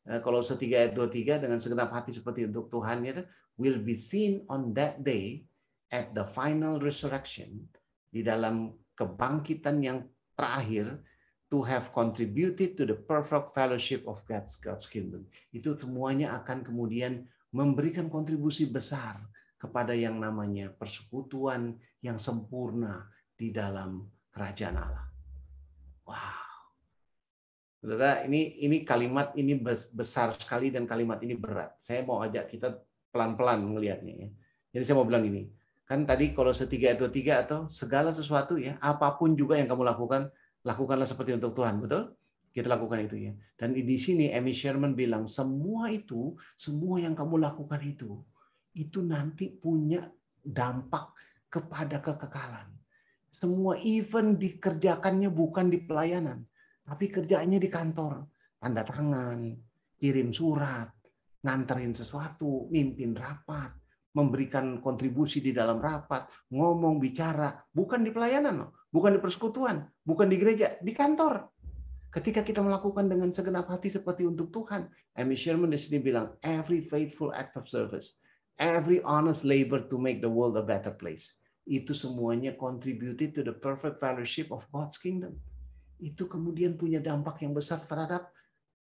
Kolose 3 ayat 23 dengan segenap hati seperti untuk Tuhan ya, will be seen on that day at the final resurrection, di dalam kebangkitan yang terakhir, to have contributed to the perfect fellowship of God's kingdom. Itu semuanya akan kemudian memberikan kontribusi besar kepada yang namanya persekutuan yang sempurna di dalam kerajaan Allah. Wow. Saudara, ini kalimat ini besar sekali dan kalimat ini berat. Saya mau ajak kita pelan-pelan melihatnya ya. Jadi saya mau bilang ini, kan tadi Kolose 3 ayat 23 atau segala sesuatu ya, apapun juga yang kamu lakukan, lakukanlah seperti untuk Tuhan, betul? Kita lakukan itu ya. Dan di sini Amy Sherman bilang semua yang kamu lakukan itu nanti punya dampak kepada kekekalan. Semua event dikerjakannya bukan di pelayanan, tapi kerjaannya di kantor. Tanda tangan, kirim surat, nganterin sesuatu, mimpin rapat, memberikan kontribusi di dalam rapat, ngomong, bicara, bukan di pelayanan, bukan di persekutuan, bukan di gereja, di kantor. Ketika kita melakukan dengan segenap hati seperti untuk Tuhan, Amy Sherman di sini bilang, every faithful act of service, every honest labor to make the world a better place, itu semuanya contributed to the perfect fellowship of God's kingdom. Itu kemudian punya dampak yang besar terhadap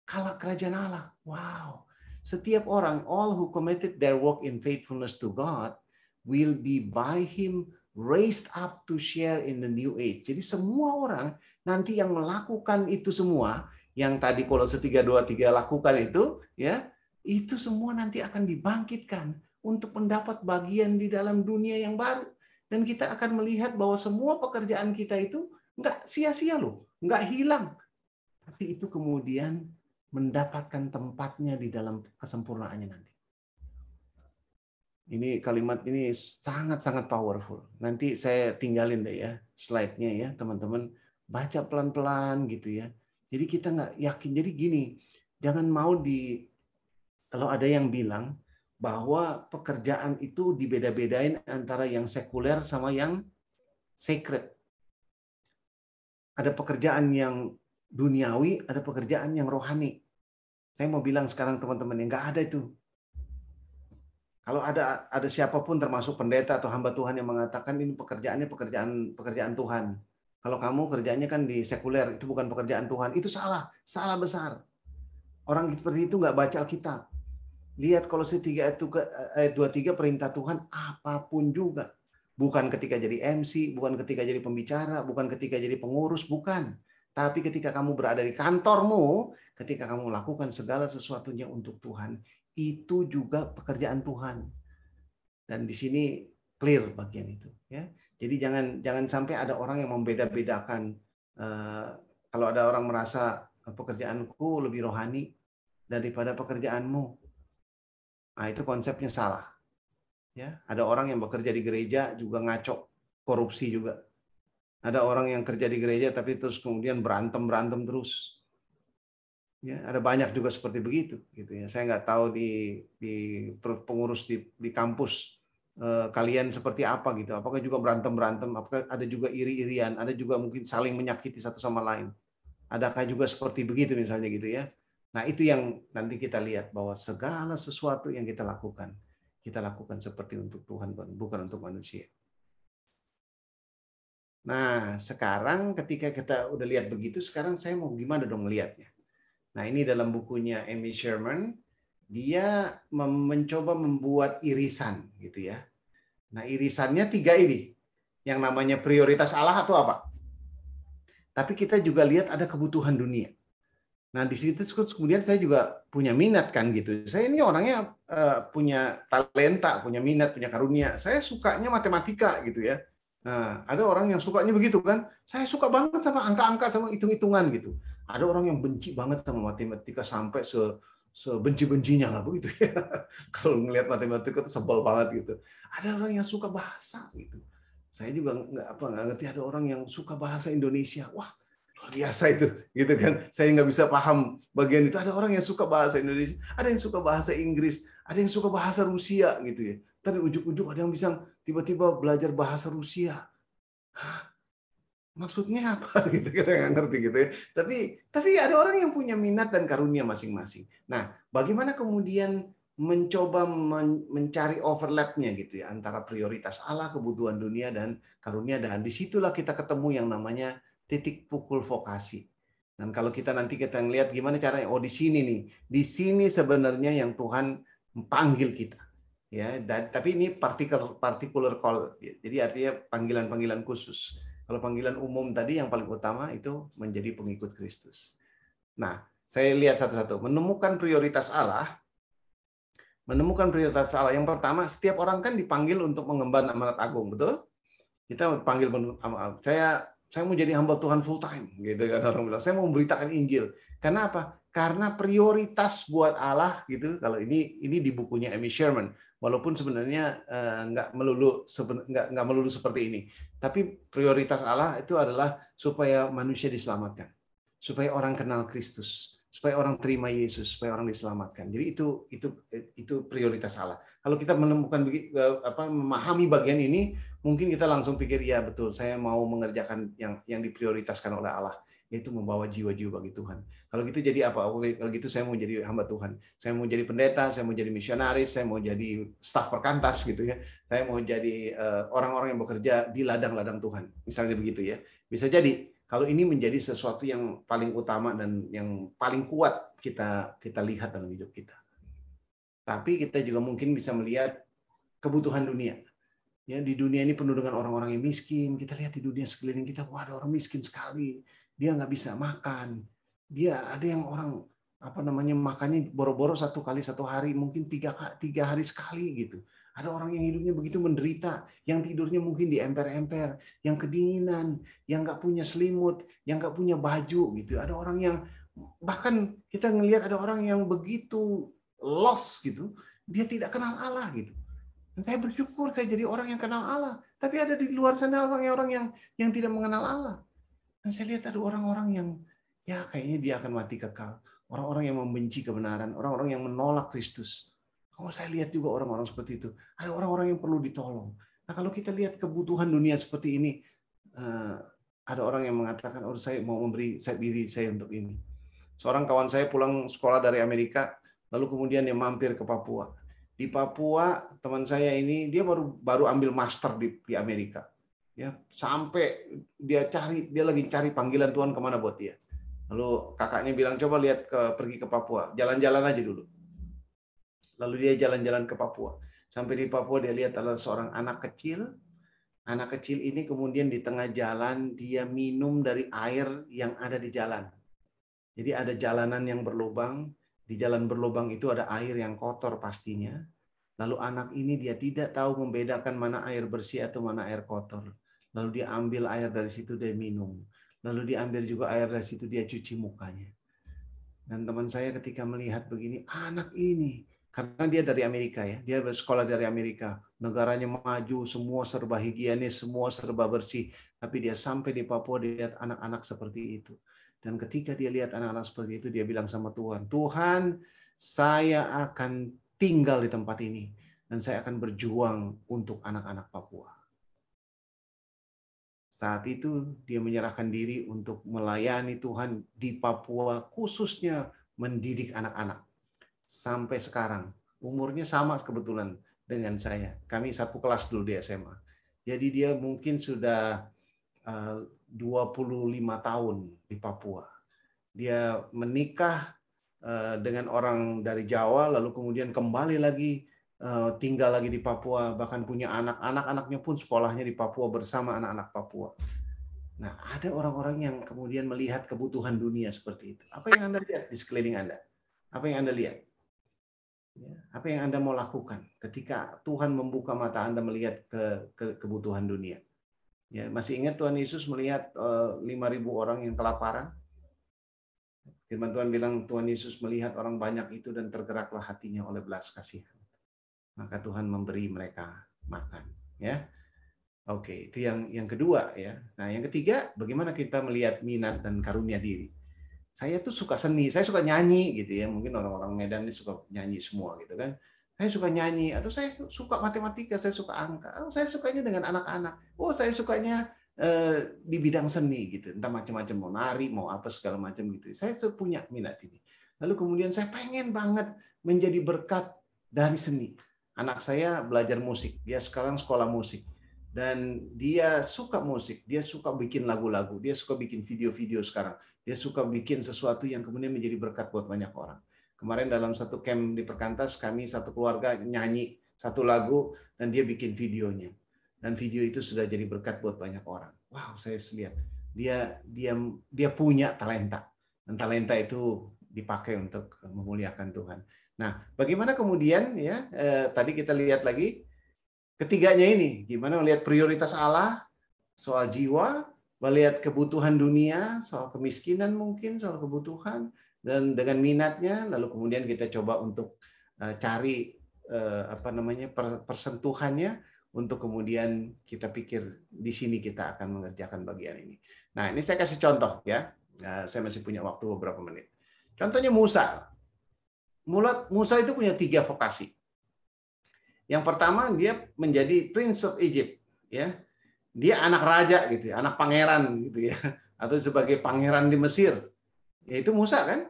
kerajaan Allah. Wow. Setiap orang, all who committed their work in faithfulness to God, will be by Him raised up to share in the new age. Jadi semua orang nanti yang melakukan itu semua, yang tadi Kolose 3:23 lakukan itu, ya, itu semua nanti akan dibangkitkan untuk mendapat bagian di dalam dunia yang baru. Dan kita akan melihat bahwa semua pekerjaan kita itu nggak sia-sia loh, nggak hilang. Tapi itu kemudian mendapatkan tempatnya di dalam kesempurnaannya nanti. Ini kalimat ini sangat-sangat powerful. Nanti saya tinggalin deh ya slide-nya ya, teman-teman. Baca pelan-pelan gitu ya. Jadi kita nggak yakin. Jadi gini, jangan mau kalau ada yang bilang bahwa pekerjaan itu dibeda-bedain antara yang sekuler sama yang sacred. Ada pekerjaan yang duniawi, ada pekerjaan yang rohani. Saya mau bilang sekarang teman-teman, nggak ada itu. Kalau ada siapapun termasuk pendeta atau hamba Tuhan yang mengatakan ini pekerjaannya pekerjaan Tuhan. Kalau kamu kerjanya kan di sekuler, itu bukan pekerjaan Tuhan. Itu salah besar. Orang seperti itu nggak baca Alkitab. Lihat Kolose 3 ayat 23 perintah Tuhan apapun juga. Bukan ketika jadi MC, bukan ketika jadi pembicara, bukan ketika jadi pengurus, bukan. Tapi ketika kamu berada di kantormu, ketika kamu melakukan segala sesuatunya untuk Tuhan, itu juga pekerjaan Tuhan. Dan di sini clear bagian itu, ya. Jadi jangan sampai ada orang yang membeda-bedakan. Kalau ada orang merasa pekerjaanku lebih rohani daripada pekerjaanmu, nah itu konsepnya salah. Ya, ada orang yang bekerja di gereja juga ngaco, korupsi juga. Ada orang yang kerja di gereja tapi terus kemudian berantem terus. Ya, ada banyak juga seperti begitu, gitu ya. Saya nggak tahu di pengurus di kampus kalian seperti apa gitu. Apakah juga berantem? Apakah ada juga iri-irian? Ada juga mungkin saling menyakiti satu sama lain? Adakah juga seperti begitu misalnya gitu ya? Nah itu yang nanti kita lihat bahwa segala sesuatu yang kita lakukan seperti untuk Tuhan, bukan untuk manusia. Nah sekarang ketika kita udah lihat begitu, sekarang saya mau gimana dong melihatnya? Nah, ini dalam bukunya Amy Sherman, dia mencoba membuat irisan gitu ya. Nah, irisannya 3 ini. Yang namanya prioritas Allah atau apa? Tapi kita juga lihat ada kebutuhan dunia. Nah, di situ kemudian saya juga punya minat kan gitu. Saya ini orangnya punya talenta, punya minat, punya karunia. Saya sukanya matematika gitu ya. Nah, ada orang yang sukanya begitu kan. Saya suka banget sama angka-angka, sama hitung-hitungan gitu. Ada orang yang benci banget sama matematika sampai sebenci-bencinya lah begitu ya. Kalau ngelihat matematika itu sebel banget gitu. Ada orang yang suka bahasa gitu. Saya juga nggak ngerti ada orang yang suka bahasa Indonesia. Wah, luar biasa itu gitu kan. Saya nggak bisa paham bagian itu. Ada orang yang suka bahasa Indonesia, ada yang suka bahasa Inggris, ada yang suka bahasa Rusia gitu ya. Tapi ujuk-ujuk ada yang bisa tiba-tiba belajar bahasa Rusia. Hah? Maksudnya apa gitu, kita nggak ngerti gitu ya. Tapi ada orang yang punya minat dan karunia masing-masing. Nah, bagaimana kemudian mencoba mencari overlapnya gitu ya antara prioritas Allah, kebutuhan dunia dan karunia, dan disitulah kita ketemu yang namanya titik pukul vokasi. Dan kalau kita nanti ngelihat gimana caranya, oh di sini nih, di sini sebenarnya yang Tuhan panggil kita. Ya, tapi ini particular call. Jadi artinya panggilan-panggilan khusus. Kalau panggilan umum tadi yang paling utama itu menjadi pengikut Kristus. Nah, saya lihat satu-satu. Menemukan prioritas Allah. Yang pertama, setiap orang kan dipanggil untuk mengemban amanat agung, betul? Kita panggil, saya saya mau jadi hamba Tuhan full time, gitu kan orang bilang. Saya mau memberitakan Injil. Karena apa? Karena prioritas buat Allah, gitu. Kalau ini di bukunya Amy Sherman, walaupun sebenarnya nggak melulu seperti ini. Tapi prioritas Allah itu adalah supaya manusia diselamatkan, supaya orang kenal Kristus, supaya orang terima Yesus, supaya orang diselamatkan. Jadi itu prioritas Allah. Kalau kita menemukan memahami bagian ini, mungkin kita langsung pikir, ya betul, saya mau mengerjakan yang diprioritaskan oleh Allah, yaitu membawa jiwa-jiwa bagi Tuhan. Kalau gitu jadi apa? Kalau gitu saya mau jadi hamba Tuhan. Saya mau jadi pendeta, saya mau jadi misionaris, saya mau jadi staf perkantas gitu ya. Saya mau jadi orang-orang yang bekerja di ladang-ladang Tuhan. Misalnya begitu ya. Bisa jadi kalau ini menjadi sesuatu yang paling utama dan yang paling kuat kita lihat dalam hidup kita. Tapi kita juga mungkin bisa melihat kebutuhan dunia. Ya, di dunia ini penuh dengan orang-orang yang miskin. Kita lihat di dunia sekeliling kita, wah ada orang miskin sekali. Dia nggak bisa makan. Dia ada yang orang makannya boro-boro 1 kali 1 hari, mungkin 3 hari sekali gitu. Ada orang yang hidupnya begitu menderita, yang tidurnya mungkin di emper-emper, yang kedinginan, yang nggak punya selimut, yang nggak punya baju gitu. Ada orang yang bahkan kita ngelihat ada orang yang begitu lost gitu, dia tidak kenal Allah gitu. Dan saya bersyukur saya jadi orang yang kenal Allah. Tapi ada di luar sana orang-orang yang tidak mengenal Allah. Dan saya lihat ada orang-orang yang ya kayaknya dia akan mati kekal. Orang-orang yang membenci kebenaran, orang-orang yang menolak Kristus. Kalau saya lihat juga orang-orang seperti itu. Ada orang-orang yang perlu ditolong. Nah kalau kita lihat kebutuhan dunia seperti ini, ada orang yang mengatakan, oh saya mau memberi diri saya untuk ini. Seorang kawan saya pulang sekolah dari Amerika, lalu kemudian dia mampir ke Papua. Di Papua, teman saya ini dia baru ambil master di Amerika. Ya, sampai dia lagi cari panggilan Tuhan kemana buat dia. Lalu kakaknya bilang, coba pergi ke Papua, jalan-jalan aja dulu. Lalu dia jalan-jalan ke Papua. Sampai di Papua dia lihat ada seorang anak kecil. Anak kecil ini kemudian di tengah jalan dia minum dari air yang ada di jalan. Jadi ada jalanan yang berlubang. Di jalan berlubang itu ada air yang kotor pastinya. Lalu anak ini dia tidak tahu membedakan mana air bersih atau mana air kotor. Lalu dia ambil air dari situ, dia minum. Lalu dia ambil juga air dari situ, dia cuci mukanya. Dan teman saya ketika melihat begini, anak ini, karena dia dari Amerika ya, dia bersekolah dari Amerika. Negaranya maju, semua serba higienis, semua serba bersih. Tapi dia sampai di Papua, dia lihat anak-anak seperti itu. Dan ketika dia lihat anak-anak seperti itu, dia bilang sama Tuhan, Tuhan, saya akan tinggal di tempat ini. Dan saya akan berjuang untuk anak-anak Papua. Saat itu dia menyerahkan diri untuk melayani Tuhan di Papua, khususnya mendidik anak-anak. Sampai sekarang, umurnya sama kebetulan dengan saya. Kami satu kelas dulu di SMA. Jadi dia mungkin sudah 25 tahun di Papua. Dia menikah dengan orang dari Jawa, lalu kemudian kembali lagi tinggal lagi di Papua, bahkan punya anak-anaknya pun sekolahnya di Papua bersama anak-anak Papua. Nah, ada orang-orang yang kemudian melihat kebutuhan dunia seperti itu. Apa yang Anda lihat di sekeliling Anda? Apa yang Anda lihat? Apa yang Anda mau lakukan ketika Tuhan membuka mata Anda melihat kebutuhan dunia? Ya, masih ingat Tuhan Yesus melihat 5.000 orang yang kelaparan? Firman Tuhan bilang Tuhan Yesus melihat orang banyak itu dan tergeraklah hatinya oleh belas kasihan. Maka Tuhan memberi mereka makan. Ya, oke, itu yang kedua ya. Nah, yang ketiga, bagaimana kita melihat minat dan karunia diri? Saya tuh suka seni, saya suka nyanyi gitu ya. Mungkin orang-orang Medan ini suka nyanyi semua gitu kan. Saya suka nyanyi, atau saya suka matematika, saya suka angka. Oh, saya sukanya dengan anak-anak. Oh, saya sukanya di bidang seni gitu. Entah macam-macam, mau nari, mau apa segala macam gitu. Saya punya minat ini. Lalu kemudian saya pengen banget menjadi berkat dari seni. Anak saya belajar musik, dia sekarang sekolah musik. Dan dia suka musik, dia suka bikin lagu-lagu, dia suka bikin video-video sekarang. Dia suka bikin sesuatu yang kemudian menjadi berkat buat banyak orang. Kemarin dalam satu camp di Perkantas, kami satu keluarga nyanyi satu lagu dan dia bikin videonya. Dan video itu sudah jadi berkat buat banyak orang. Wow, saya lihat dia punya talenta. Dan talenta itu dipakai untuk memuliakan Tuhan. Nah, bagaimana kemudian ya tadi kita lihat lagi ketiganya ini, gimana melihat prioritas Allah soal jiwa, melihat kebutuhan dunia, soal kemiskinan mungkin, soal kebutuhan, dan dengan minatnya, lalu kemudian kita coba untuk cari persentuhannya, untuk kemudian kita pikir di sini kita akan mengerjakan bagian ini. Nah, ini saya kasih contoh ya. Saya masih punya waktu beberapa menit. Contohnya Musa. Musa itu punya 3 vokasi. Yang pertama, dia menjadi Prince of Egypt, ya. Dia anak raja gitu ya, anak pangeran gitu ya, atau sebagai pangeran di Mesir. Yaitu Musa kan?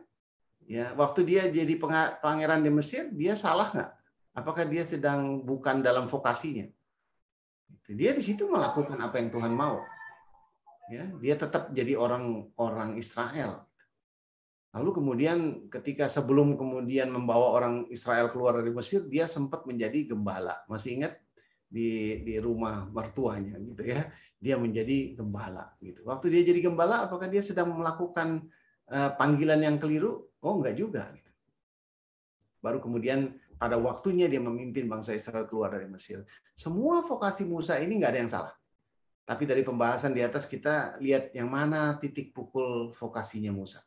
Ya, waktu dia jadi pangeran di Mesir, dia salah nggak? Apakah dia sedang bukan dalam vokasinya? Dia di situ melakukan apa yang Tuhan mau. Ya, dia tetap jadi orang Israel. Lalu kemudian ketika sebelum kemudian membawa orang Israel keluar dari Mesir, dia sempat menjadi gembala. Masih ingat di rumah mertuanya gitu ya. Dia menjadi gembala gitu. Waktu dia jadi gembala, apakah dia sedang melakukan panggilan yang keliru? Oh, enggak juga gitu. Baru kemudian pada waktunya dia memimpin bangsa Israel keluar dari Mesir. Semua vokasi Musa ini enggak ada yang salah. Tapi dari pembahasan di atas kita lihat yang mana titik pukul vokasinya Musa.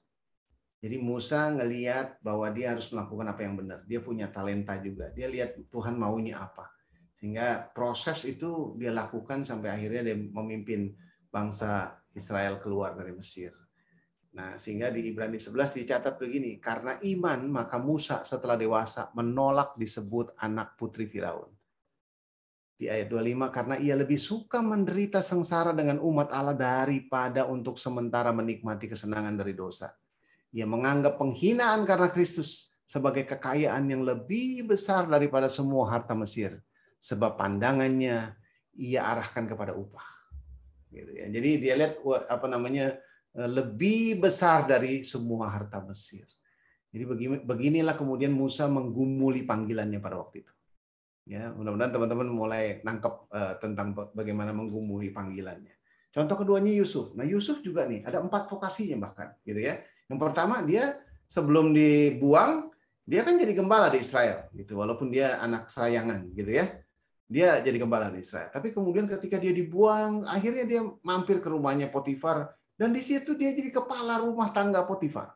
Jadi Musa ngelihat bahwa dia harus melakukan apa yang benar. Dia punya talenta juga. Dia lihat Tuhan maunya apa. Sehingga proses itu dia lakukan sampai akhirnya dia memimpin bangsa Israel keluar dari Mesir. Nah, sehingga di Ibrani 11 dicatat begini, karena iman maka Musa setelah dewasa menolak disebut anak putri Firaun. Di ayat 25, karena ia lebih suka menderita sengsara dengan umat Allah daripada untuk sementara menikmati kesenangan dari dosa. Ia menganggap penghinaan karena Kristus sebagai kekayaan yang lebih besar daripada semua harta Mesir, sebab pandangannya ia arahkan kepada upah. Gitu ya. Jadi dia lihat lebih besar dari semua harta Mesir. Jadi beginilah kemudian Musa menggumuli panggilannya pada waktu itu. Ya, mudah-mudahan teman-teman mulai nangkep tentang bagaimana menggumuli panggilannya. Contoh keduanya Yusuf. Nah, Yusuf juga nih ada 4 vokasinya bahkan, gitu ya. Yang pertama, dia sebelum dibuang, dia kan jadi gembala di Israel, gitu. Walaupun dia anak sayangan, gitu ya. Dia jadi gembala di Israel. Tapi kemudian ketika dia dibuang, akhirnya dia mampir ke rumahnya Potifar, dan di situ dia jadi kepala rumah tangga Potifar.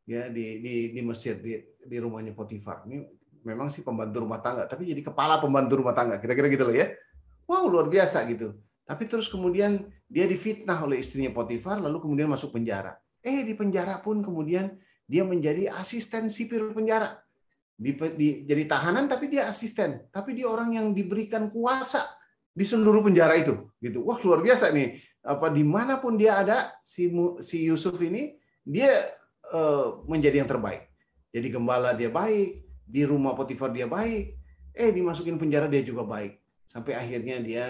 Ya, di Mesir, di rumahnya Potifar. Ini memang sih pembantu rumah tangga, tapi jadi kepala pembantu rumah tangga. Kira-kira gitu loh ya. Wow, luar biasa gitu. Tapi terus kemudian dia difitnah oleh istrinya Potifar, lalu kemudian masuk penjara. Di penjara pun kemudian dia menjadi asisten sipir penjara. Jadi tahanan tapi dia asisten. Tapi dia orang yang diberikan kuasa di seluruh penjara itu. Gitu. Wah, luar biasa nih. Dimanapun dia ada, si Yusuf ini, dia menjadi yang terbaik. Jadi gembala dia baik, di rumah Potifar dia baik, dimasukin penjara dia juga baik. Sampai akhirnya dia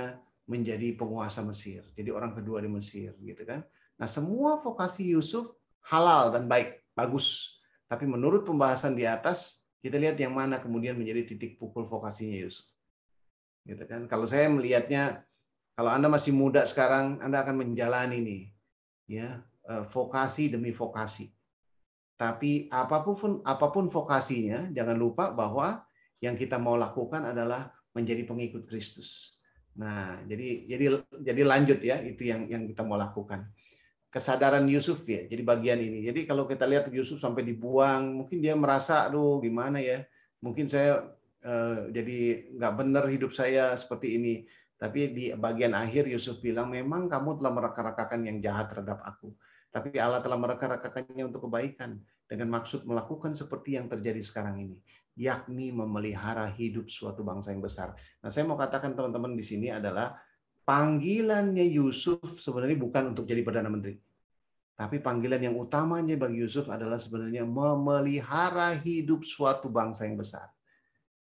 menjadi penguasa Mesir. Jadi orang kedua di Mesir. Gitu kan. Nah, semua vokasi Yusuf halal dan baik, bagus. Tapi menurut pembahasan di atas, kita lihat yang mana kemudian menjadi titik pukul vokasinya Yusuf. Gitu kan? Kalau saya melihatnya, kalau Anda masih muda sekarang, Anda akan menjalani nih, ya, vokasi demi vokasi. Tapi apapun vokasinya, jangan lupa bahwa yang kita mau lakukan adalah menjadi pengikut Kristus. Nah, jadi lanjut ya, itu yang kita mau lakukan. Kesadaran Yusuf ya, jadi bagian ini. Jadi kalau kita lihat Yusuf sampai dibuang, mungkin dia merasa, aduh gimana ya, mungkin saya jadi nggak benar hidup saya seperti ini. Tapi di bagian akhir Yusuf bilang, memang kamu telah mereka-rekakan yang jahat terhadap aku. Tapi Allah telah mereka-rekakannya untuk kebaikan, dengan maksud melakukan seperti yang terjadi sekarang ini, yakni memelihara hidup suatu bangsa yang besar. Nah, saya mau katakan teman-teman di sini adalah, panggilannya Yusuf sebenarnya bukan untuk jadi Perdana Menteri. Tapi panggilan yang utamanya bagi Yusuf adalah sebenarnya memelihara hidup suatu bangsa yang besar.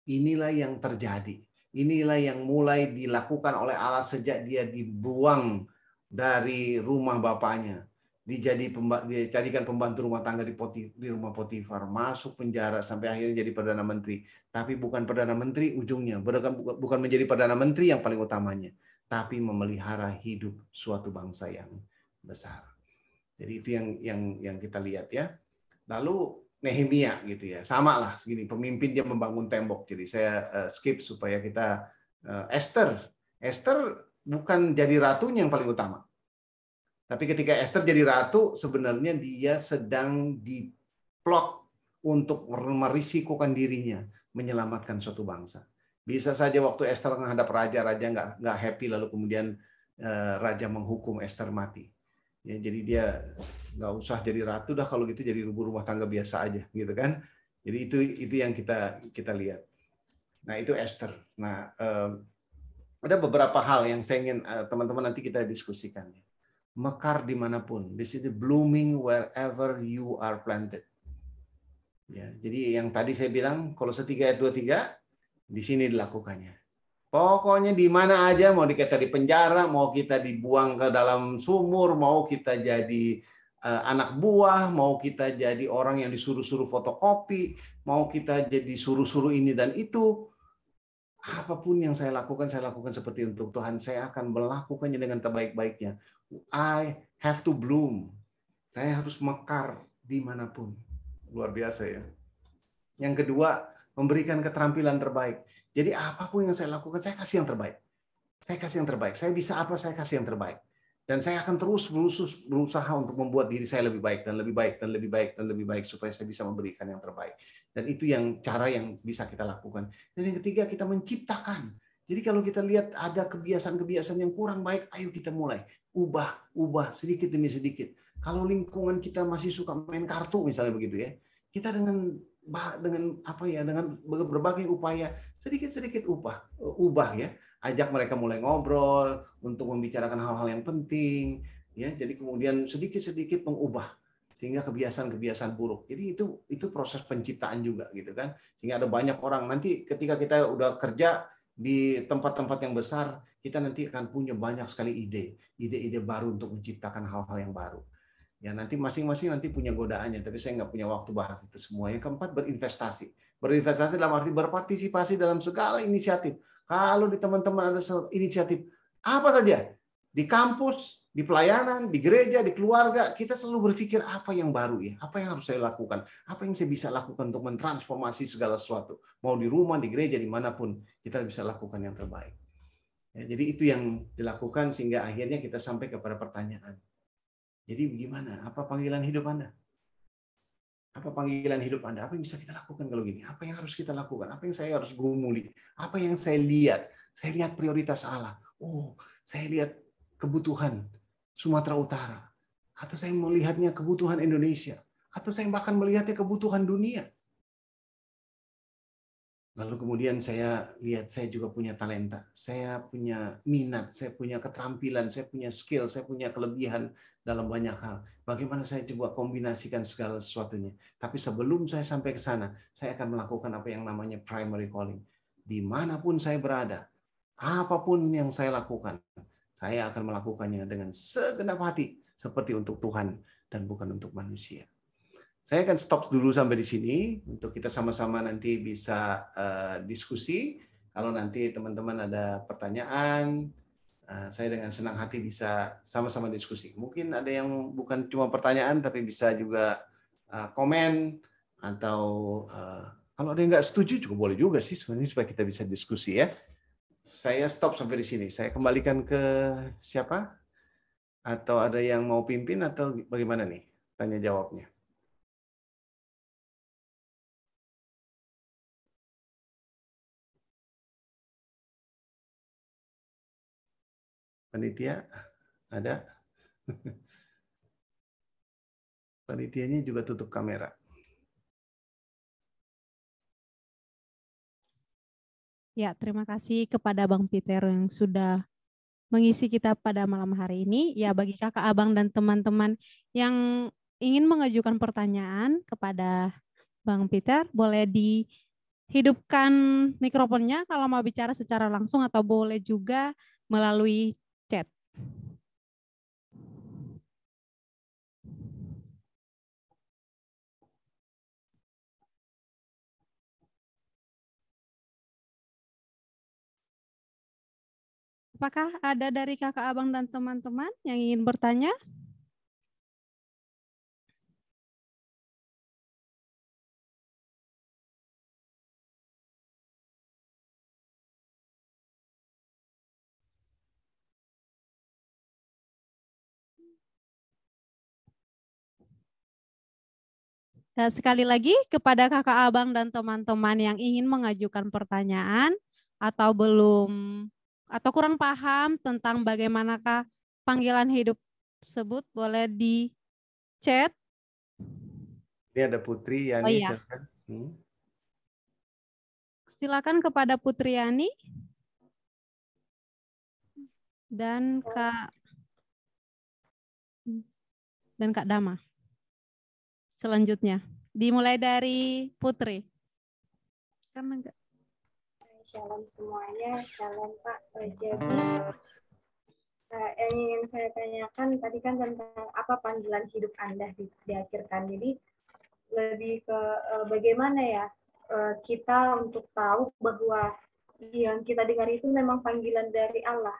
Inilah yang terjadi. Inilah yang mulai dilakukan oleh Allah sejak dia dibuang dari rumah bapaknya. Dijadikan pembantu rumah tangga di rumah Potifar, masuk penjara sampai akhirnya jadi Perdana Menteri. Tapi bukan Perdana Menteri ujungnya, bukan menjadi Perdana Menteri yang paling utamanya, tapi memelihara hidup suatu bangsa yang besar. Jadi itu yang kita lihat ya. Lalu Nehemia gitu ya, sama lah segini, pemimpin dia membangun tembok. Jadi saya skip supaya kita Esther bukan jadi ratunya yang paling utama. Tapi ketika Esther jadi ratu, sebenarnya dia sedang diplot untuk merisikokan dirinya menyelamatkan suatu bangsa. Bisa saja waktu Esther menghadap raja nggak happy, lalu kemudian raja menghukum Esther mati. Ya, jadi dia nggak usah jadi ratu dah, kalau gitu jadi ibu rumah tangga biasa aja, gitu kan? Jadi itu yang kita lihat. Nah itu Esther. Nah ada beberapa hal yang saya ingin teman-teman nanti kita diskusikan. Mekar dimanapun. This is the blooming wherever you are planted. Ya, jadi yang tadi saya bilang, Kolose 3 ayat 23, di sini dilakukannya. Pokoknya di mana aja, mau kita di penjara, mau kita dibuang ke dalam sumur, mau kita jadi anak buah, mau kita jadi orang yang disuruh-suruh fotokopi, mau kita jadi suruh-suruh ini dan itu, apapun yang saya lakukan seperti untuk Tuhan. Saya akan melakukannya dengan terbaik-baiknya. I have to bloom. Saya harus mekar dimanapun. Luar biasa ya. Yang kedua, memberikan keterampilan terbaik. Jadi apapun yang saya lakukan, saya kasih yang terbaik. Saya kasih yang terbaik. Saya bisa apa, saya kasih yang terbaik. Dan saya akan terus berusaha untuk membuat diri saya lebih baik dan lebih baik dan lebih baik dan lebih baik supaya saya bisa memberikan yang terbaik. Dan itu yang cara yang bisa kita lakukan. Dan yang ketiga, kita menciptakan. Jadi kalau kita lihat ada kebiasaan-kebiasaan yang kurang baik, ayo kita mulai ubah sedikit demi sedikit. Kalau lingkungan kita masih suka main kartu misalnya begitu ya, kita dengan berbagai upaya sedikit-sedikit ubah ya. Ajak mereka mulai ngobrol untuk membicarakan hal-hal yang penting ya. Jadi kemudian sedikit-sedikit mengubah sehingga kebiasaan-kebiasaan buruk. Jadi itu proses penciptaan juga gitu kan. Sehingga ada banyak orang nanti ketika kita udah kerja di tempat-tempat yang besar, kita nanti akan punya banyak sekali ide-ide baru untuk menciptakan hal-hal yang baru. Ya nanti masing-masing nanti punya godaannya, tapi saya nggak punya waktu bahas itu semua. Yang keempat, berinvestasi. Berinvestasi dalam arti berpartisipasi dalam segala inisiatif. Kalau di teman-teman ada inisiatif apa saja, di kampus, di pelayanan, di gereja, di keluarga, kita selalu berpikir apa yang baru ya, apa yang harus saya lakukan, apa yang saya bisa lakukan untuk mentransformasi segala sesuatu. Mau di rumah, di gereja, dimanapun, kita bisa lakukan yang terbaik. Ya, jadi itu yang dilakukan sehingga akhirnya kita sampai kepada pertanyaan. Jadi bagaimana? Apa panggilan hidup Anda? Apa panggilan hidup Anda? Apa yang bisa kita lakukan kalau gini? Apa yang harus kita lakukan? Apa yang saya harus gumuli? Apa yang saya lihat? Saya lihat prioritas Allah. Oh, saya lihat kebutuhan Sumatera Utara. Atau saya melihatnya kebutuhan Indonesia. Atau saya bahkan melihatnya kebutuhan dunia. Lalu kemudian saya lihat saya juga punya talenta, saya punya minat, saya punya keterampilan, saya punya skill, saya punya kelebihan dalam banyak hal. Bagaimana saya coba kombinasikan segala sesuatunya. Tapi sebelum saya sampai ke sana, saya akan melakukan apa yang namanya primary calling. Dimanapun saya berada, apapun yang saya lakukan, saya akan melakukannya dengan segenap hati, seperti untuk Tuhan dan bukan untuk manusia. Saya akan stop dulu sampai di sini untuk kita sama-sama nanti bisa diskusi. Kalau nanti teman-teman ada pertanyaan, saya dengan senang hati bisa sama-sama diskusi. Mungkin ada yang bukan cuma pertanyaan, tapi bisa juga komen atau kalau ada yang nggak setuju juga boleh juga sih sebenarnya supaya kita bisa diskusi ya. Saya stop sampai di sini. Saya kembalikan ke siapa? Atau ada yang mau pimpin atau bagaimana nih? Tanya jawabnya. Panitia ada? Panitianya juga tutup kamera. Ya, terima kasih kepada Bang Peter yang sudah mengisi kita pada malam hari ini. Ya, bagi kakak abang dan teman-teman yang ingin mengajukan pertanyaan kepada Bang Peter, boleh dihidupkan mikrofonnya kalau mau bicara secara langsung atau boleh juga melalui chat. Apakah ada dari kakak abang dan teman-teman yang ingin bertanya? Dan sekali lagi kepada kakak abang dan teman-teman yang ingin mengajukan pertanyaan atau atau kurang paham tentang bagaimanakah panggilan hidup tersebut, boleh di chat. Ini ada Putri Yani, Oh iya, silakan. silakan kepada Putri Yani dan Kak Dama. Selanjutnya dimulai dari Putri. Karena enggak. Shalom semuanya, shalom Pak. Jadi yang ingin saya tanyakan tadi kan tentang apa panggilan hidup Anda diakhirkan. Jadi lebih ke bagaimana ya kita untuk tahu bahwa yang kita dengar itu memang panggilan dari Allah.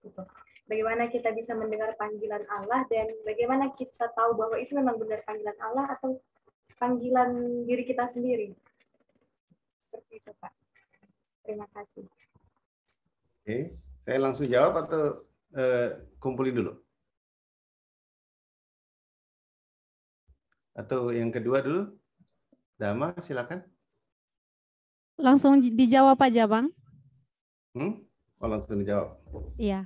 Gitu. Bagaimana kita bisa mendengar panggilan Allah dan bagaimana kita tahu bahwa itu memang benar panggilan Allah atau panggilan diri kita sendiri. Seperti itu Pak. Terima kasih. Oke, saya langsung jawab atau kumpulin dulu? Atau yang kedua dulu? Dama, silakan. Langsung dijawab aja, Bang. Oh, langsung dijawab. Iya.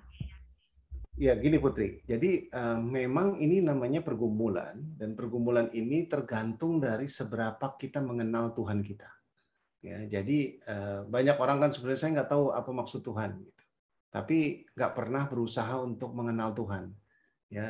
Ya, gini Putri. Jadi memang ini namanya pergumulan, dan pergumulan ini tergantung dari seberapa kita mengenal Tuhan kita. Ya, jadi banyak orang kan sebenarnya saya nggak tahu apa maksud Tuhan, gitu. Tapi nggak pernah berusaha untuk mengenal Tuhan. Ya,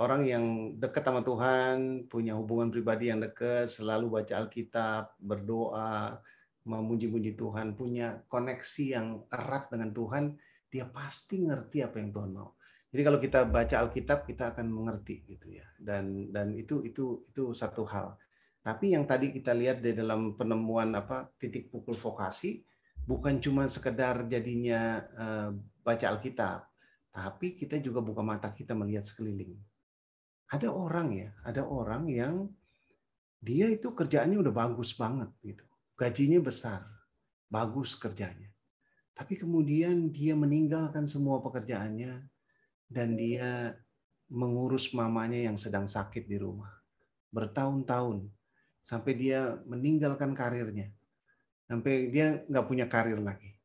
orang yang dekat sama Tuhan, punya hubungan pribadi yang dekat, selalu baca Alkitab, berdoa, memuji-muji Tuhan, punya koneksi yang erat dengan Tuhan, dia pasti ngerti apa yang Tuhan mau. Jadi kalau kita baca Alkitab, kita akan mengerti gitu ya. Dan itu satu hal. Tapi yang tadi kita lihat di dalam penemuan titik pukul vokasi, bukan cuma sekedar jadinya baca Alkitab, tapi kita juga buka mata kita melihat sekeliling. Ada orang yang dia itu kerjaannya udah bagus banget gitu. Gajinya besar, bagus kerjanya. Tapi kemudian dia meninggalkan semua pekerjaannya dan dia mengurus mamanya yang sedang sakit di rumah. Bertahun-tahun. Sampai dia meninggalkan karirnya. Sampai dia nggak punya karir lagi.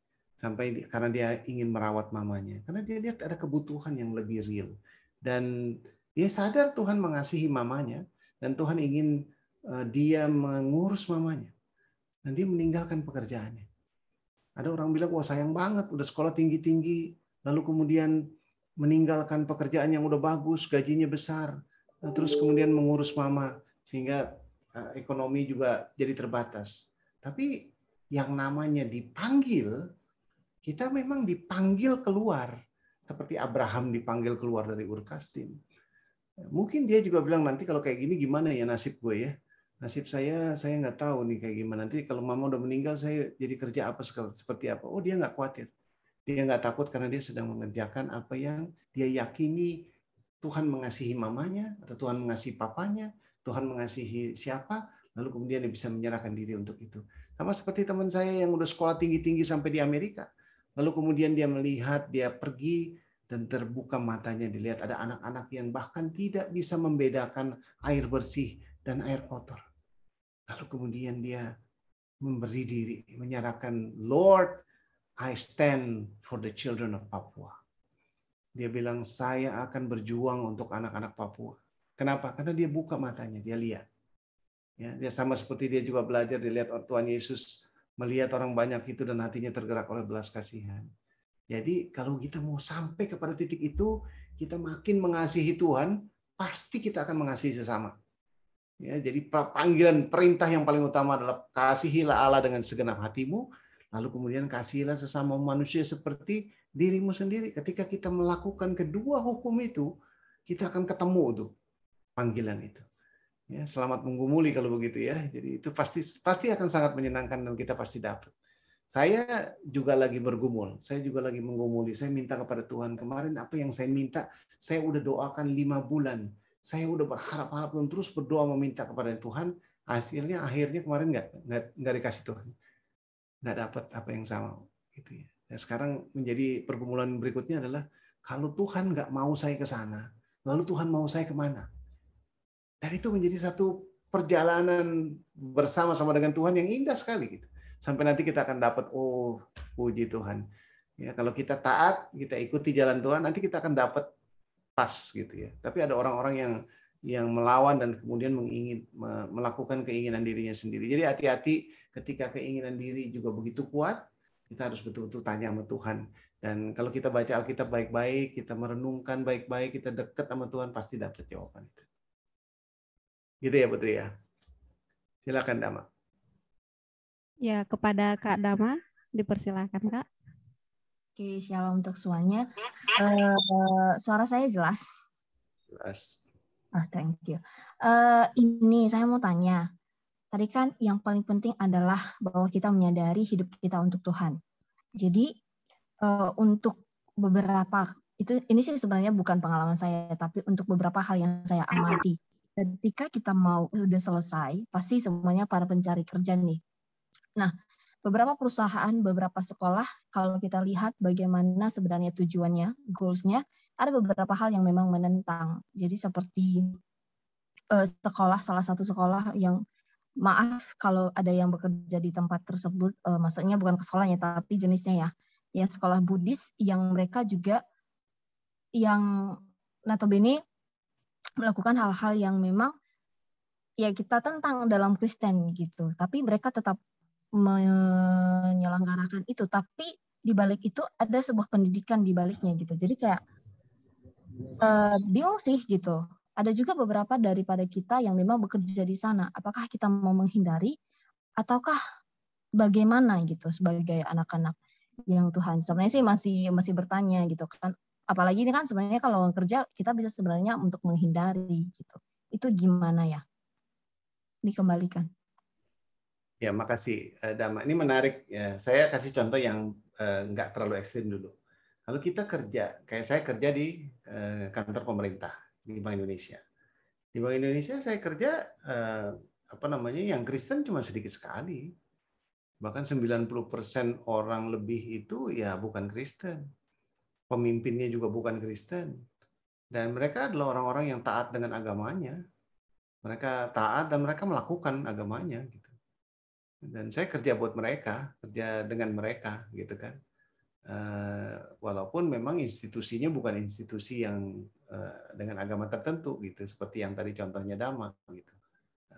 Karena dia ingin merawat mamanya. Karena dia lihat ada kebutuhan yang lebih real. Dan dia sadar Tuhan mengasihi mamanya. Dan Tuhan ingin dia mengurus mamanya. Dan dia meninggalkan pekerjaannya. Ada orang bilang, wah sayang banget, udah sekolah tinggi-tinggi. Lalu kemudian meninggalkan pekerjaan yang udah bagus, gajinya besar. Terus kemudian mengurus mama. Sehingga ekonomi juga jadi terbatas. Tapi yang namanya dipanggil, kita memang dipanggil keluar. Seperti Abraham dipanggil keluar dari Ur Kasdim. Mungkin dia juga bilang, nanti kalau kayak gini gimana ya nasib gue ya. Nasib saya nggak tahu nih kayak gimana. Nanti kalau mama udah meninggal, saya jadi kerja apa seperti apa. Oh, dia nggak khawatir. Dia nggak takut karena dia sedang mengerjakan apa yang dia yakini Tuhan mengasihi mamanya, atau Tuhan mengasihi papanya, Tuhan mengasihi siapa, lalu kemudian dia bisa menyerahkan diri untuk itu. Sama seperti teman saya yang udah sekolah tinggi-tinggi sampai di Amerika. Lalu kemudian dia melihat, dia pergi, dan terbuka matanya, dilihat ada anak-anak yang bahkan tidak bisa membedakan air bersih dan air kotor. Lalu kemudian dia memberi diri, menyerahkan, Lord, I stand for the children of Papua. Dia bilang, saya akan berjuang untuk anak-anak Papua. Kenapa? Karena dia buka matanya, dia lihat. Ya, dia sama seperti dia juga belajar, dilihat Tuhan Yesus melihat orang banyak itu dan hatinya tergerak oleh belas kasihan. Jadi kalau kita mau sampai kepada titik itu, kita makin mengasihi Tuhan, pasti kita akan mengasihi sesama. Ya, jadi panggilan perintah yang paling utama adalah kasihilah Allah dengan segenap hatimu, lalu kemudian kasihilah sesama manusia seperti dirimu sendiri. Ketika kita melakukan kedua hukum itu, kita akan ketemu tuh panggilan itu. Ya, selamat menggumuli kalau begitu ya. Jadi itu pasti akan sangat menyenangkan dan kita pasti dapat. Saya juga lagi bergumul, saya juga lagi menggumuli. Saya minta kepada Tuhan, kemarin apa yang saya minta, saya udah doakan 5 bulan. Saya udah berharap-harap dan terus berdoa meminta kepada Tuhan. Akhirnya kemarin nggak dikasih Tuhan, nggak dapat apa yang sama. Gitu ya. Dan sekarang menjadi pergumulan berikutnya adalah kalau Tuhan nggak mau saya ke sana, lalu Tuhan mau saya kemana? Dan itu menjadi satu perjalanan bersama-sama dengan Tuhan yang indah sekali gitu. Sampai nanti kita akan dapat, oh puji Tuhan. Ya, kalau kita taat, kita ikuti jalan Tuhan, nanti kita akan dapat pas gitu ya. Tapi ada orang-orang yang melawan dan kemudian melakukan keinginan dirinya sendiri. Jadi hati-hati ketika keinginan diri juga begitu kuat, kita harus betul-betul tanya sama Tuhan. Dan kalau kita baca Alkitab baik-baik, kita merenungkan baik-baik, kita dekat sama Tuhan, pasti dapat jawaban itu. Gitu ya Putri ya. Silakan Dama. Ya, kepada Kak Dama, dipersilakan Kak. Oke, shalom untuk semuanya. Suara saya jelas? Jelas. Thank you. Ini saya mau tanya. Tadi kan yang paling penting adalah bahwa kita menyadari hidup kita untuk Tuhan. Jadi untuk beberapa ini sih sebenarnya bukan pengalaman saya, tapi untuk beberapa hal yang saya amati. Ketika kita mau udah selesai, pasti semuanya para pencari kerja nih. Nah, beberapa perusahaan, beberapa sekolah, kalau kita lihat bagaimana sebenarnya tujuannya, goals-nya, ada beberapa hal yang memang menentang. Jadi seperti salah satu sekolah yang, maaf kalau ada yang bekerja di tempat tersebut, maksudnya bukan ke sekolahnya, tapi jenisnya ya sekolah Buddhis yang mereka juga yang notabene melakukan hal-hal yang memang ya kita tentang dalam Kristen gitu, tapi mereka tetap menyelenggarakan itu, tapi di balik itu ada sebuah pendidikan di baliknya gitu. Jadi kayak bingung sih gitu. Ada juga beberapa daripada kita yang memang bekerja di sana. Apakah kita mau menghindari ataukah bagaimana gitu sebagai anak-anak yang Tuhan? Sebenarnya sih masih bertanya gitu kan. Apalagi ini kan sebenarnya kalau kerja kita bisa sebenarnya untuk menghindari gitu. Itu gimana ya? Dikembalikan. Ya, makasih Dama. Ini menarik ya. Saya kasih contoh yang nggak terlalu ekstrim dulu. Kalau kita kerja, kayak saya kerja di kantor pemerintah di Bank Indonesia. Di Bank Indonesia saya kerja yang Kristen cuma sedikit sekali. Bahkan 90% orang lebih itu ya bukan Kristen. Pemimpinnya juga bukan Kristen. Dan mereka adalah orang-orang yang taat dengan agamanya. Mereka taat dan mereka melakukan agamanya gitu. Dan saya kerja buat mereka, kerja dengan mereka, gitu kan. Walaupun memang institusinya bukan institusi yang dengan agama tertentu, gitu, seperti yang tadi contohnya Dama, gitu.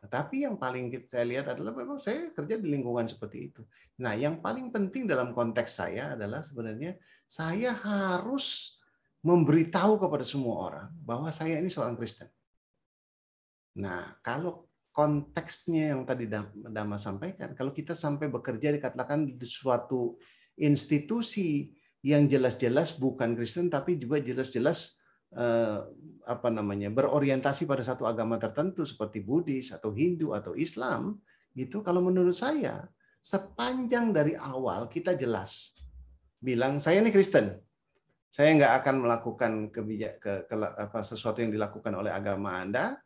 Tapi yang paling saya lihat adalah memang saya kerja di lingkungan seperti itu. Nah, yang paling penting dalam konteks saya adalah sebenarnya saya harus memberitahu kepada semua orang bahwa saya ini seorang Kristen. Nah, kalau konteksnya yang tadi Dama sampaikan, kalau kita sampai bekerja dikatakan di suatu institusi yang jelas-jelas bukan Kristen tapi juga jelas-jelas berorientasi pada satu agama tertentu seperti Buddhis atau Hindu atau Islam, itu kalau menurut saya sepanjang dari awal kita jelas bilang saya ini Kristen, saya nggak akan melakukan sesuatu yang dilakukan oleh agama Anda.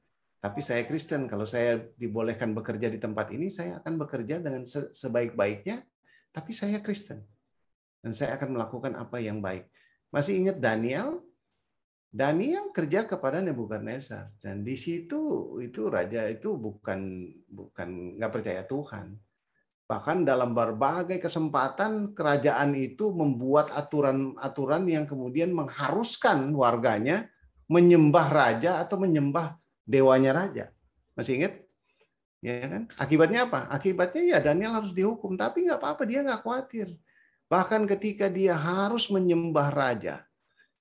Tapi saya Kristen, kalau saya dibolehkan bekerja di tempat ini, saya akan bekerja dengan sebaik-baiknya, tapi saya Kristen. Dan saya akan melakukan apa yang baik. Masih ingat Daniel? Daniel kerja kepada Nebukadnezar. Dan di situ itu raja itu bukan nggak percaya Tuhan. Bahkan dalam berbagai kesempatan kerajaan itu membuat aturan-aturan yang kemudian mengharuskan warganya menyembah raja atau menyembah dewanya raja. Masih ingat? Ya kan? Akibatnya apa? Akibatnya ya Daniel harus dihukum, tapi nggak apa-apa, dia nggak khawatir. Bahkan ketika dia harus menyembah raja,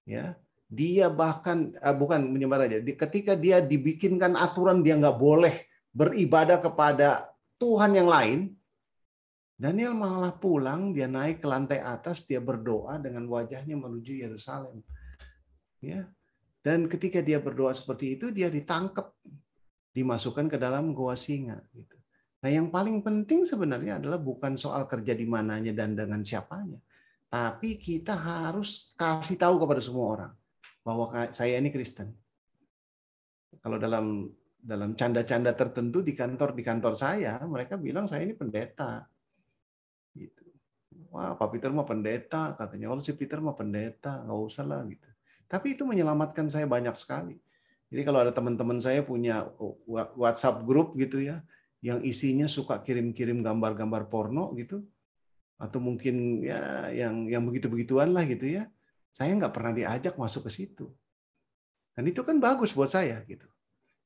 ya, dia bahkan bukan menyembah raja, ketika dia dibikinkan aturan dia nggak boleh beribadah kepada Tuhan yang lain, Daniel malah pulang, dia naik ke lantai atas, dia berdoa dengan wajahnya menuju Yerusalem. Ya. Dan ketika dia berdoa seperti itu, dia ditangkap, dimasukkan ke dalam goa singa. Gitu. Nah, yang paling penting sebenarnya adalah bukan soal kerja di mananya dan dengan siapanya, tapi kita harus kasih tahu kepada semua orang bahwa saya ini Kristen. Kalau dalam canda-canda tertentu di kantor saya, mereka bilang saya ini pendeta. Gitu. Wah, Pak Peter mah pendeta, katanya. Oh, si Peter mah pendeta, nggak usah lah gitu. Tapi itu menyelamatkan saya banyak sekali. Jadi kalau ada teman-teman saya punya WhatsApp grup gitu ya, yang isinya suka kirim-kirim gambar-gambar porno gitu, atau mungkin ya yang begitu-begituan lah gitu ya, saya nggak pernah diajak masuk ke situ. Dan itu kan bagus buat saya gitu.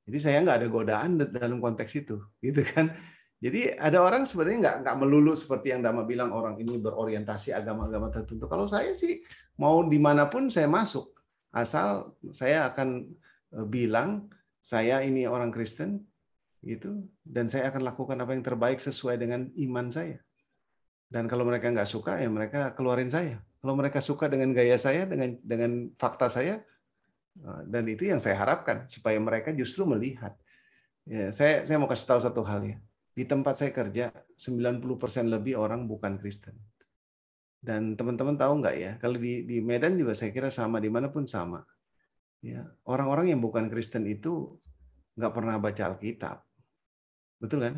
Jadi saya nggak ada godaan dalam konteks itu, gitu kan. Jadi ada orang sebenarnya nggak melulu seperti yang Dama bilang orang ini berorientasi agama-agama tertentu. Kalau saya sih mau dimanapun saya masuk, asal saya akan bilang saya ini orang Kristen, gitu, dan saya akan lakukan apa yang terbaik sesuai dengan iman saya. Dan kalau mereka nggak suka, ya mereka keluarin saya. Kalau mereka suka dengan gaya saya, dengan fakta saya, dan itu yang saya harapkan supaya mereka justru melihat. Ya, saya mau kasih tahu satu hal ya. Di tempat saya kerja, 90% lebih orang bukan Kristen. Dan teman-teman tahu nggak ya, kalau di Medan juga saya kira sama, dimanapun sama. Ya, orang-orang yang bukan Kristen itu nggak pernah baca Alkitab. Betul kan?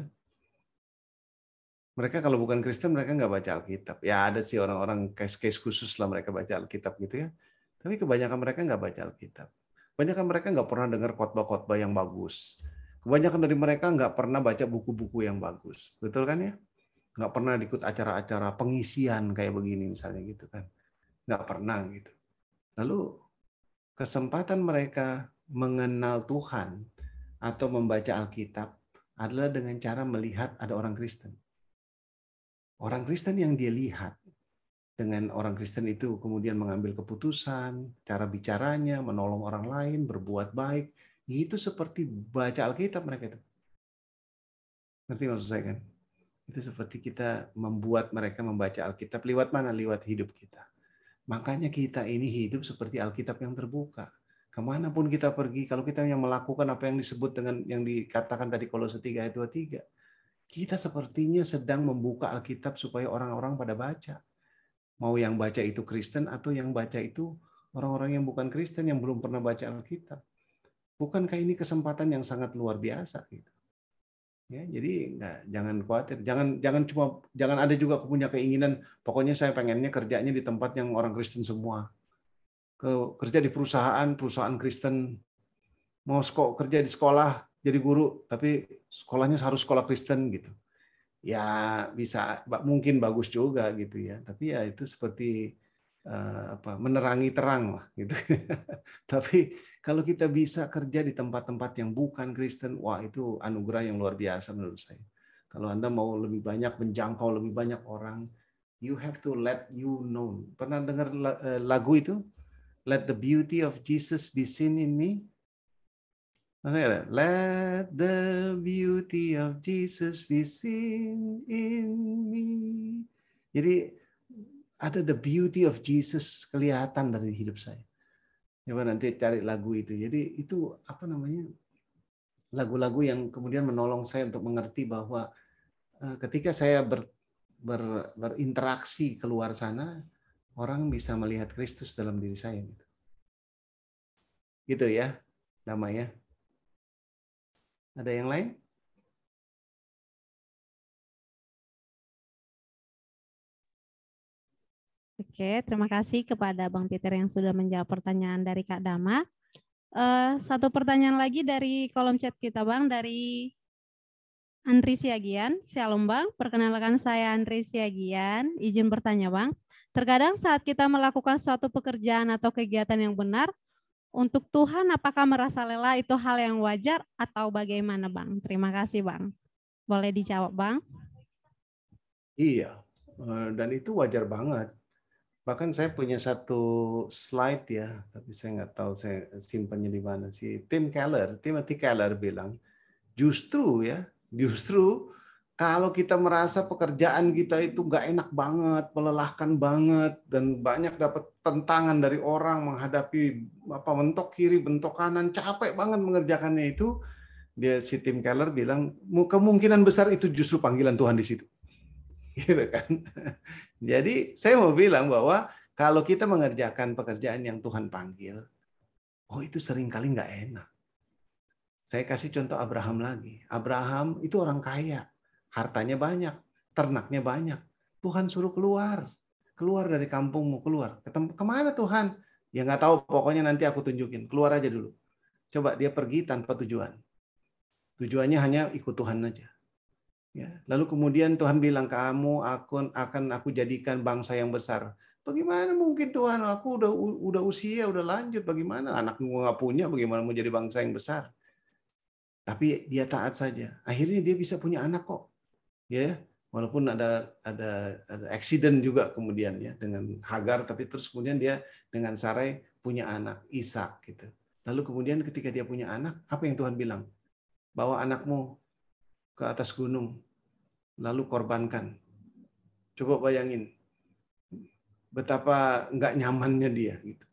Mereka kalau bukan Kristen, mereka nggak baca Alkitab. Ya ada sih orang-orang case-case khusus lah mereka baca Alkitab gitu ya. Tapi kebanyakan mereka nggak baca Alkitab. Kebanyakan mereka nggak pernah dengar khotbah-khotbah yang bagus. Kebanyakan dari mereka nggak pernah baca buku-buku yang bagus. Betul kan ya? Nggak pernah ikut acara-acara pengisian kayak begini misalnya gitu kan. Nggak pernah gitu. Lalu kesempatan mereka mengenal Tuhan atau membaca Alkitab adalah dengan cara melihat ada orang Kristen. Orang Kristen yang dia lihat, dengan orang Kristen itu kemudian mengambil keputusan, cara bicaranya, menolong orang lain, berbuat baik, itu seperti baca Alkitab mereka itu. Ngerti maksud saya kan? Itu seperti kita membuat mereka membaca Alkitab lewat mana? Lewat hidup kita. Makanya kita ini hidup seperti Alkitab yang terbuka. Kemanapun kita pergi, kalau kita yang melakukan apa yang disebut dengan yang dikatakan tadi Kolose 3 ayat 23, kita sepertinya sedang membuka Alkitab supaya orang-orang pada baca. Mau yang baca itu Kristen atau yang baca itu orang-orang yang bukan Kristen yang belum pernah baca Alkitab. Bukankah ini kesempatan yang sangat luar biasa gitu. Ya, jadi jangan khawatir, jangan ada juga punya keinginan pokoknya saya pengennya kerjanya di tempat yang orang Kristen semua. Kerja di perusahaan Kristen, mau kerja di sekolah jadi guru tapi sekolahnya harus sekolah Kristen gitu. Ya bisa mungkin bagus juga gitu ya, tapi ya itu seperti menerangi terang lah gitu. Tapi kalau kita bisa kerja di tempat-tempat yang bukan Kristen, wah itu anugerah yang luar biasa menurut saya. Kalau Anda mau lebih banyak menjangkau lebih banyak orang, you have to let you know. Pernah dengar lagu itu? Let the beauty of Jesus be seen in me. Let the beauty of Jesus be seen in me. Jadi ada the beauty of Jesus kelihatan dari hidup saya. Coba nanti cari lagu itu. Jadi itu apa namanya? Lagu-lagu yang kemudian menolong saya untuk mengerti bahwa ketika saya berinteraksi keluar sana, orang bisa melihat Kristus dalam diri saya. Gitu ya, namanya. Ada yang lain? Oke, terima kasih kepada Bang Peter yang sudah menjawab pertanyaan dari Kak Dama. Satu pertanyaan lagi dari kolom chat kita, Bang, dari Andri Siagian. Shalom, Bang. Perkenalkan saya Andri Siagian. Izin bertanya, Bang. Terkadang saat kita melakukan suatu pekerjaan atau kegiatan yang benar, untuk Tuhan apakah merasa lelah itu hal yang wajar atau bagaimana, Bang? Terima kasih, Bang. Boleh dijawab, Bang? Iya, dan itu wajar banget. Bahkan saya punya satu slide ya, tapi saya nggak tahu saya simpannya di mana. Timothy Keller bilang, justru kalau kita merasa pekerjaan kita itu nggak enak banget, melelahkan banget, dan banyak dapat tentangan dari orang menghadapi mentok kiri, bentok kanan, capek banget mengerjakannya itu, si Tim Keller bilang kemungkinan besar itu justru panggilan Tuhan di situ. Gitu kan. Jadi saya mau bilang bahwa kalau kita mengerjakan pekerjaan yang Tuhan panggil, itu seringkali nggak enak. Saya kasih contoh Abraham lagi. Abraham itu orang kaya, hartanya banyak, ternaknya banyak. Tuhan suruh keluar dari kampungmu, keluar. Kemana Tuhan? Ya nggak tahu, pokoknya nanti aku tunjukin. Keluar aja dulu. Coba dia pergi tanpa tujuan. Tujuannya hanya ikut Tuhan aja. Ya. Lalu kemudian Tuhan bilang, kamu akan aku jadikan bangsa yang besar. Bagaimana mungkin Tuhan? Aku udah usia, udah lanjut. Bagaimana? Anak gue nggak punya, bagaimana mau jadi bangsa yang besar? Tapi dia taat saja. Akhirnya dia bisa punya anak kok. Ya, walaupun ada accident juga kemudian ya dengan Hagar, tapi terus kemudian dia dengan Sarai punya anak Ishak gitu. Lalu kemudian ketika dia punya anak, apa yang Tuhan bilang? Bawa anakmu ke atas gunung, lalu korbankan. Coba bayangin betapa nggak nyamannya dia gitu.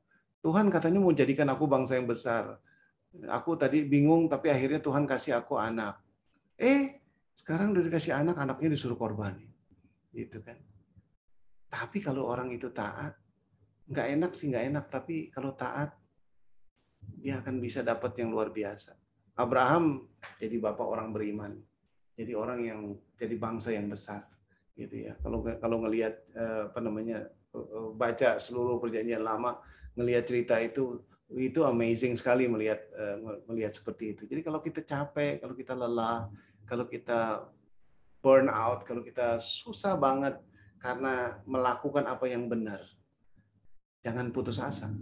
Tuhan katanya mau jadikan aku bangsa yang besar. Aku tadi bingung, tapi akhirnya Tuhan kasih aku anak. Sekarang udah dikasih anak, anaknya disuruh korban. Gitu kan. Tapi kalau orang itu taat, nggak enak sih, nggak enak. Tapi kalau taat, dia akan bisa dapat yang luar biasa. Abraham jadi bapak orang beriman. Jadi orang yang jadi bangsa yang besar. Gitu ya. Kalau ngelihat baca seluruh perjanjian lama, ngelihat cerita itu amazing sekali melihat seperti itu. Jadi kalau kita capek, kalau kita lelah, kalau kita burn out, kalau kita susah banget karena melakukan apa yang benar, jangan putus asa.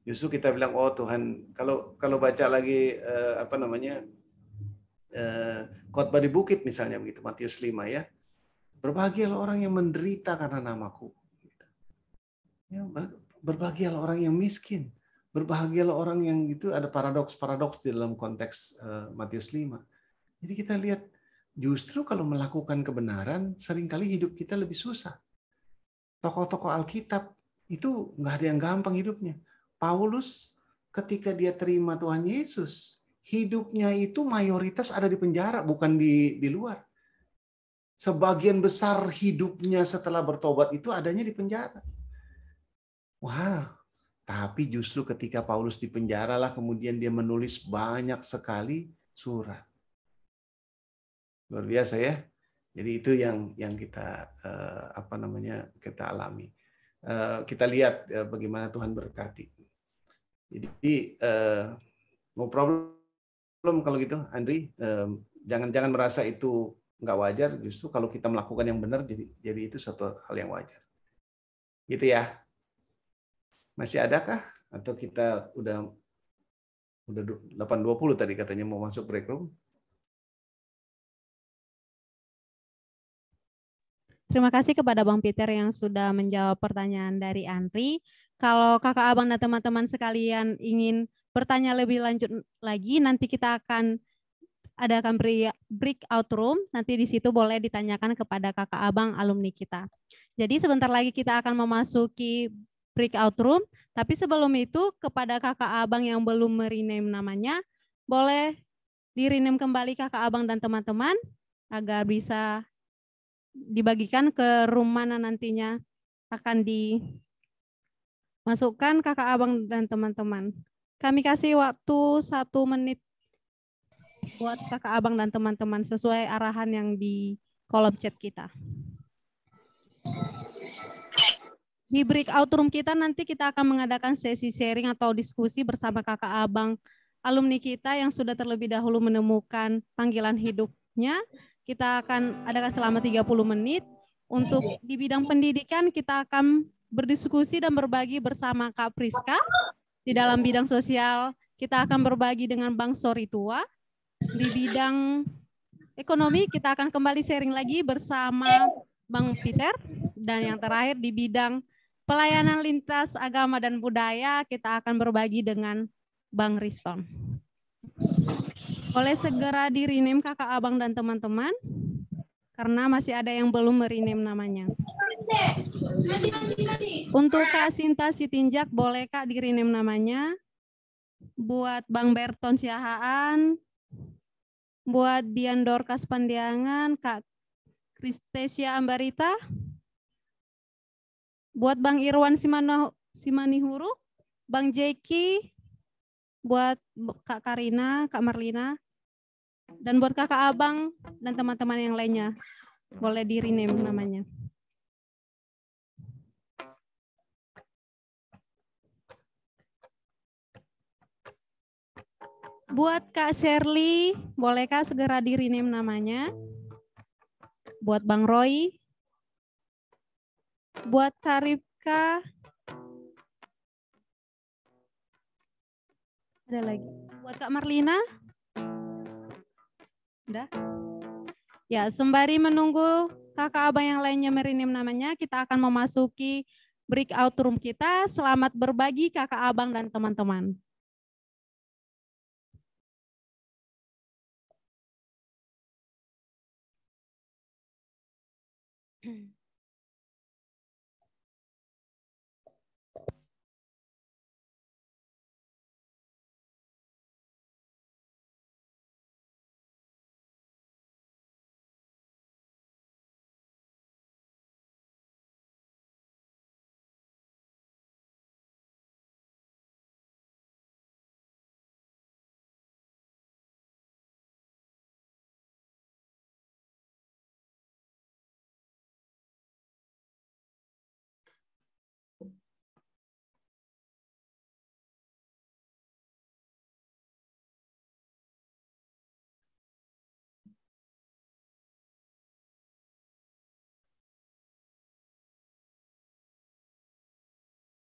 Justru kita bilang, oh Tuhan, kalau baca lagi khotbah di bukit misalnya begitu, Matius 5 ya, berbahagialah orang yang menderita karena namaku. Ya, berbahagialah orang yang miskin. Berbahagialah orang yang itu ada paradoks di dalam konteks Matius 5. Jadi kita lihat justru kalau melakukan kebenaran seringkali hidup kita lebih susah. Tokoh-tokoh Alkitab itu nggak ada yang gampang hidupnya. Paulus ketika dia terima Tuhan Yesus, hidupnya itu mayoritas ada di penjara, bukan di luar. Sebagian besar hidupnya setelah bertobat itu adanya di penjara. Wah, tapi justru ketika Paulus di penjara lah kemudian dia menulis banyak sekali surat. Luar biasa ya. Jadi itu yang kita kita alami. Kita lihat bagaimana Tuhan berkati. Jadi no problem kalau gitu, Andri. Jangan merasa itu nggak wajar. Justru kalau kita melakukan yang benar, jadi itu satu hal yang wajar. Gitu ya. Masih adakah? Atau kita udah 8.20 tadi katanya mau masuk break room? Terima kasih kepada Bang Peter yang sudah menjawab pertanyaan dari Andri. Kalau kakak abang dan teman-teman sekalian ingin bertanya lebih lanjut lagi, nanti kita akan adakan breakout room. Nanti di situ boleh ditanyakan kepada kakak abang alumni kita. Jadi sebentar lagi kita akan memasuki breakout room, tapi sebelum itu kepada kakak abang yang belum merename namanya, boleh di-rename kembali kakak abang dan teman-teman agar bisa dibagikan ke room mana nantinya akan dimasukkan kakak abang dan teman-teman. Kami kasih waktu 1 menit buat kakak abang dan teman-teman sesuai arahan yang di kolom chat kita. Di breakout room kita nanti kita akan mengadakan sesi sharing atau diskusi bersama kakak abang alumni kita yang sudah terlebih dahulu menemukan panggilan hidupnya. Kita akan adakan selama 30 menit. Untuk di bidang pendidikan kita akan berdiskusi dan berbagi bersama Kak Priska. Di dalam bidang sosial kita akan berbagi dengan Bang Soritua. Di bidang ekonomi kita akan kembali sharing lagi bersama Bang Peter. Dan yang terakhir di bidang pelayanan lintas agama dan budaya kita akan berbagi dengan Bang Riston. Boleh segera di-rename kakak abang dan teman-teman karena masih ada yang belum merename namanya. Untuk Kak Sinta Sitinjak boleh Kak di-rename namanya. Buat Bang Berton Siahaan, buat Dian Dorcas Pandiangan, Kak Kristesia Ambarita, buat Bang Irwan Simanihuru, Bang Jeki, buat Kak Karina, Kak Marlina, dan buat kakak abang dan teman-teman yang lainnya. Boleh di-rename namanya. Buat Kak Shirley, bolehkah segera di rename namanya? Buat Bang Roy, buat Kak Ripka, ada lagi. Buat Kak Marlina, udah. Ya, sembari menunggu kakak abang yang lainnya merename namanya, kita akan memasuki breakout room kita. Selamat berbagi kakak abang dan teman-teman.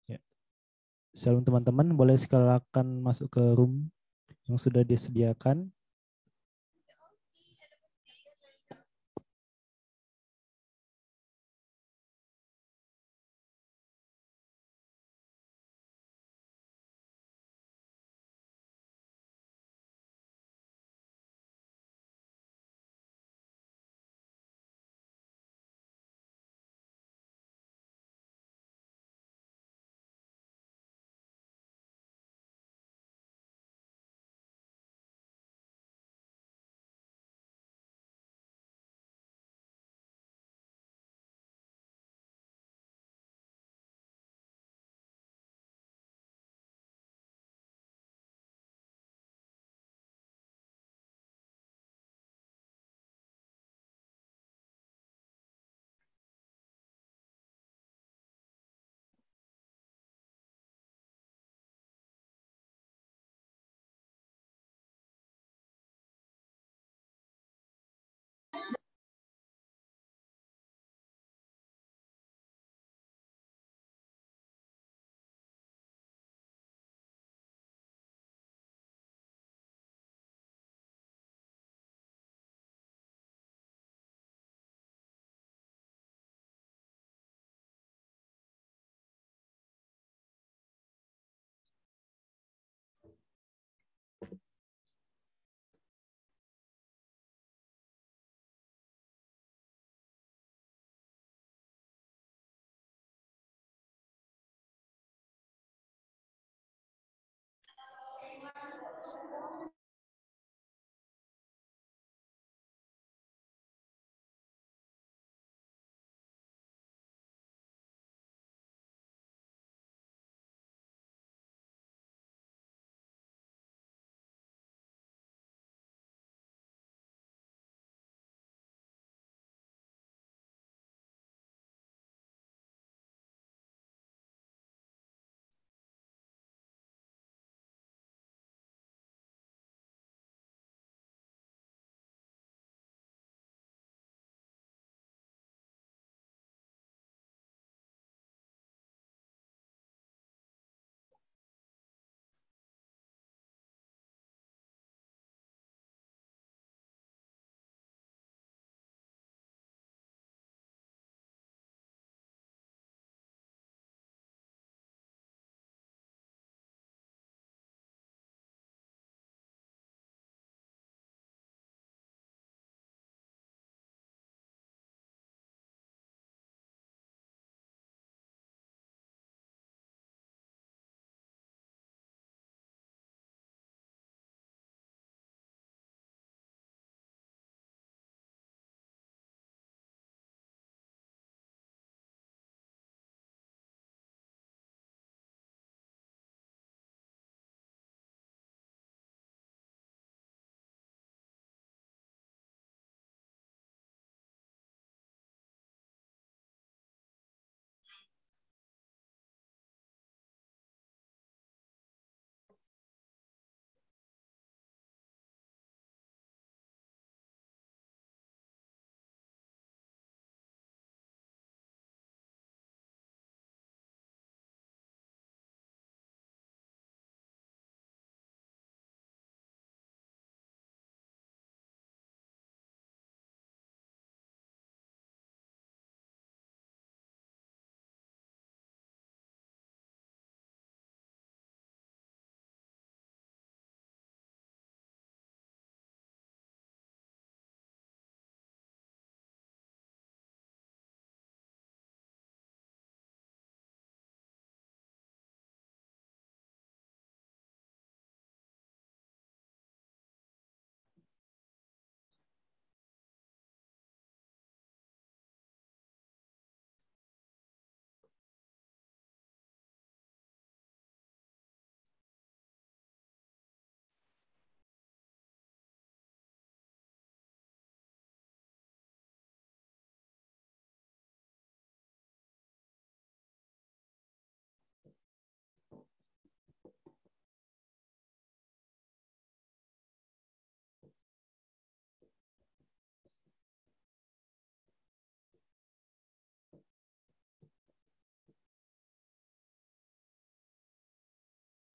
Ya. Shalom teman-teman, boleh silakan masuk ke room yang sudah disediakan.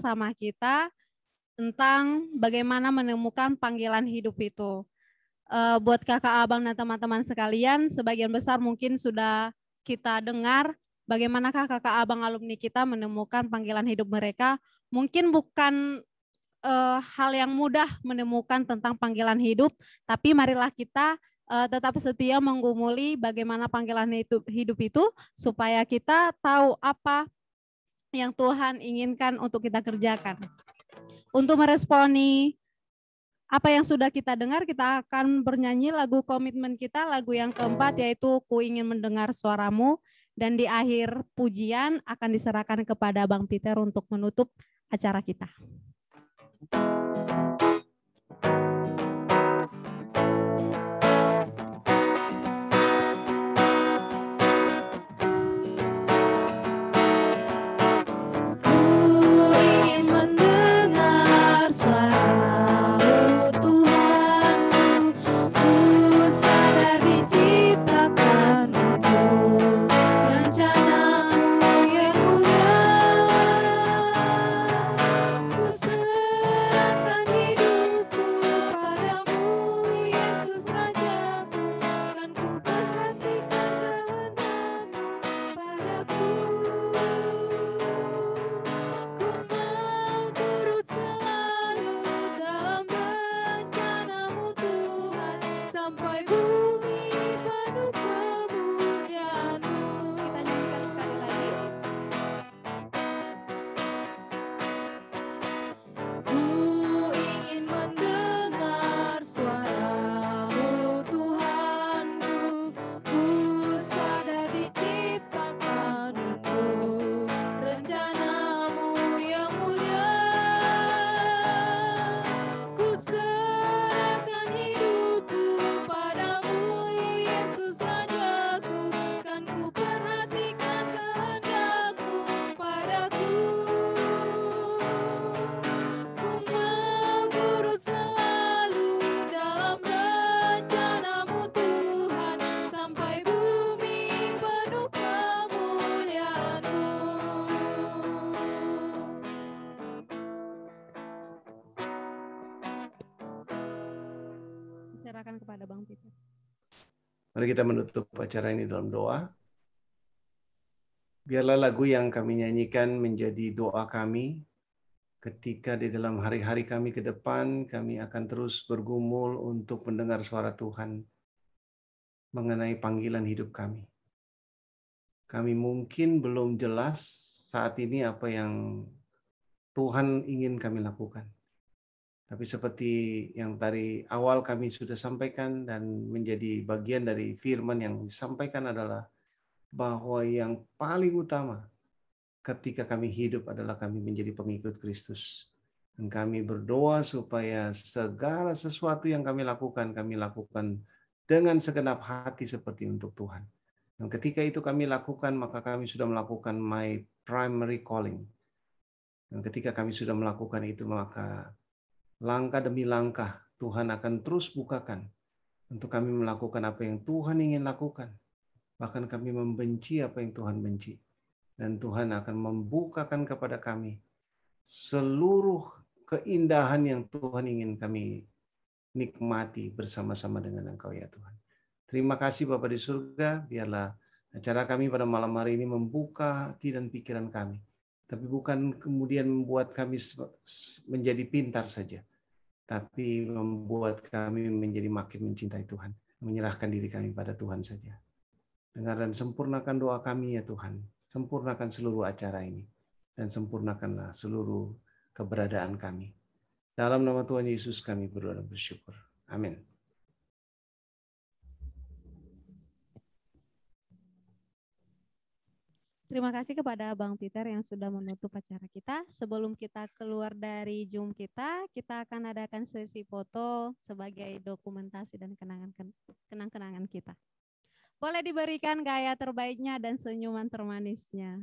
bersama kita tentang bagaimana menemukan panggilan hidup itu. Buat kakak abang dan teman-teman sekalian, sebagian besar mungkin sudah kita dengar bagaimanakah kakak abang alumni kita menemukan panggilan hidup mereka. Mungkin bukan hal yang mudah menemukan tentang panggilan hidup, tapi marilah kita tetap setia menggumuli bagaimana panggilan hidup itu supaya kita tahu apa yang Tuhan inginkan untuk kita kerjakan. Untuk meresponi apa yang sudah kita dengar, kita akan bernyanyi lagu komitmen kita, lagu yang keempat yaitu Ku Ingin Mendengar Suaramu, dan di akhir pujian akan diserahkan kepada Bang Peter untuk menutup acara kita. Serahkan kepada Bang Peter. Mari kita menutup acara ini dalam doa. Biarlah lagu yang kami nyanyikan menjadi doa kami ketika di dalam hari-hari kami ke depan, kami akan terus bergumul untuk mendengar suara Tuhan mengenai panggilan hidup kami. Kami mungkin belum jelas saat ini apa yang Tuhan ingin kami lakukan. Tapi seperti yang dari awal kami sudah sampaikan dan menjadi bagian dari firman yang disampaikan adalah bahwa yang paling utama ketika kami hidup adalah kami menjadi pengikut Kristus. Dan kami berdoa supaya segala sesuatu yang kami lakukan dengan segenap hati seperti untuk Tuhan. Dan ketika itu kami lakukan, maka kami sudah melakukan my primary calling. Dan ketika kami sudah melakukan itu, maka langkah demi langkah Tuhan akan terus bukakan untuk kami melakukan apa yang Tuhan ingin lakukan. Bahkan kami membenci apa yang Tuhan benci. Dan Tuhan akan membukakan kepada kami seluruh keindahan yang Tuhan ingin kami nikmati bersama-sama dengan Engkau ya Tuhan. Terima kasih Bapa di surga, biarlah acara kami pada malam hari ini membuka hati dan pikiran kami. Tapi bukan kemudian membuat kami menjadi pintar saja, tapi membuat kami menjadi makin mencintai Tuhan, menyerahkan diri kami pada Tuhan saja. Dengar dan sempurnakan doa kami ya Tuhan, sempurnakan seluruh acara ini, dan sempurnakanlah seluruh keberadaan kami. Dalam nama Tuhan Yesus kami berdoa dan bersyukur. Amin. Terima kasih kepada Bang Peter yang sudah menutup acara kita. Sebelum kita keluar dari Zoom kita akan adakan sesi foto sebagai dokumentasi dan kenang-kenangan kita. Boleh diberikan gaya terbaiknya dan senyuman termanisnya.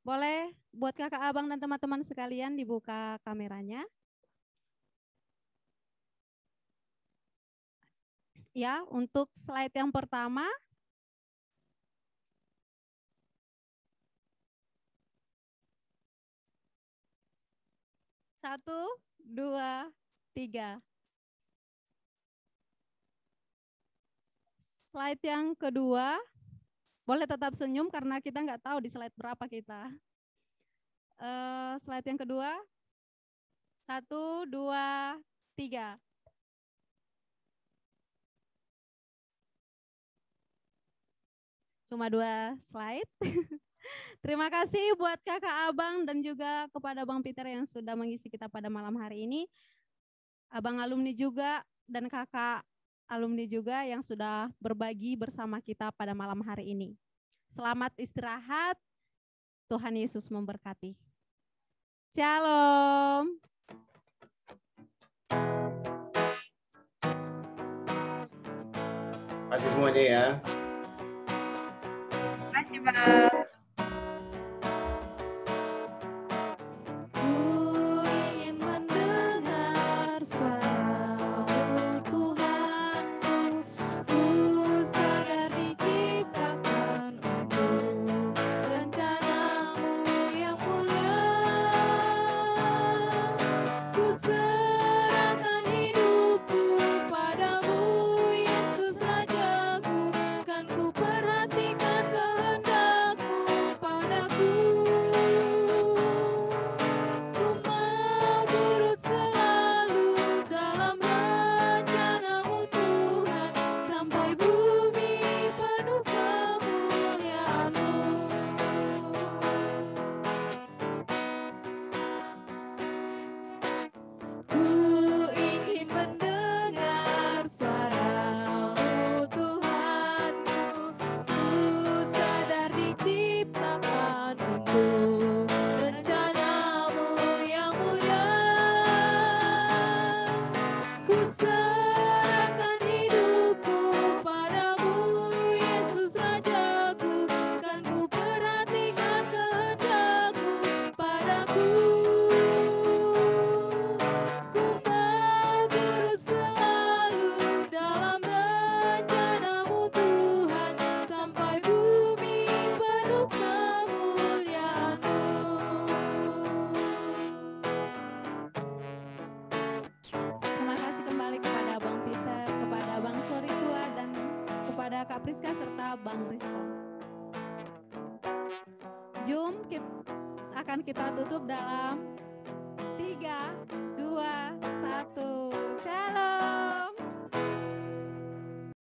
Boleh buat kakak abang dan teman-teman sekalian dibuka kameranya. Ya, untuk slide yang pertama, 1, 2, 3. Slide yang kedua, boleh tetap senyum karena kita nggak tahu di slide berapa kita. Slide yang kedua, 1, 2, 3. Cuma 2 slide. Terima kasih buat kakak Abang dan juga kepada Bang Peter yang sudah mengisi kita pada malam hari ini. Abang alumni juga dan kakak alumni juga yang sudah berbagi bersama kita pada malam hari ini. Selamat istirahat. Tuhan Yesus memberkati. Shalom. Terima kasih semuanya ya. Terima kasih, Pak. Kak Priska serta Bang Rizko. Zoom akan kita tutup dalam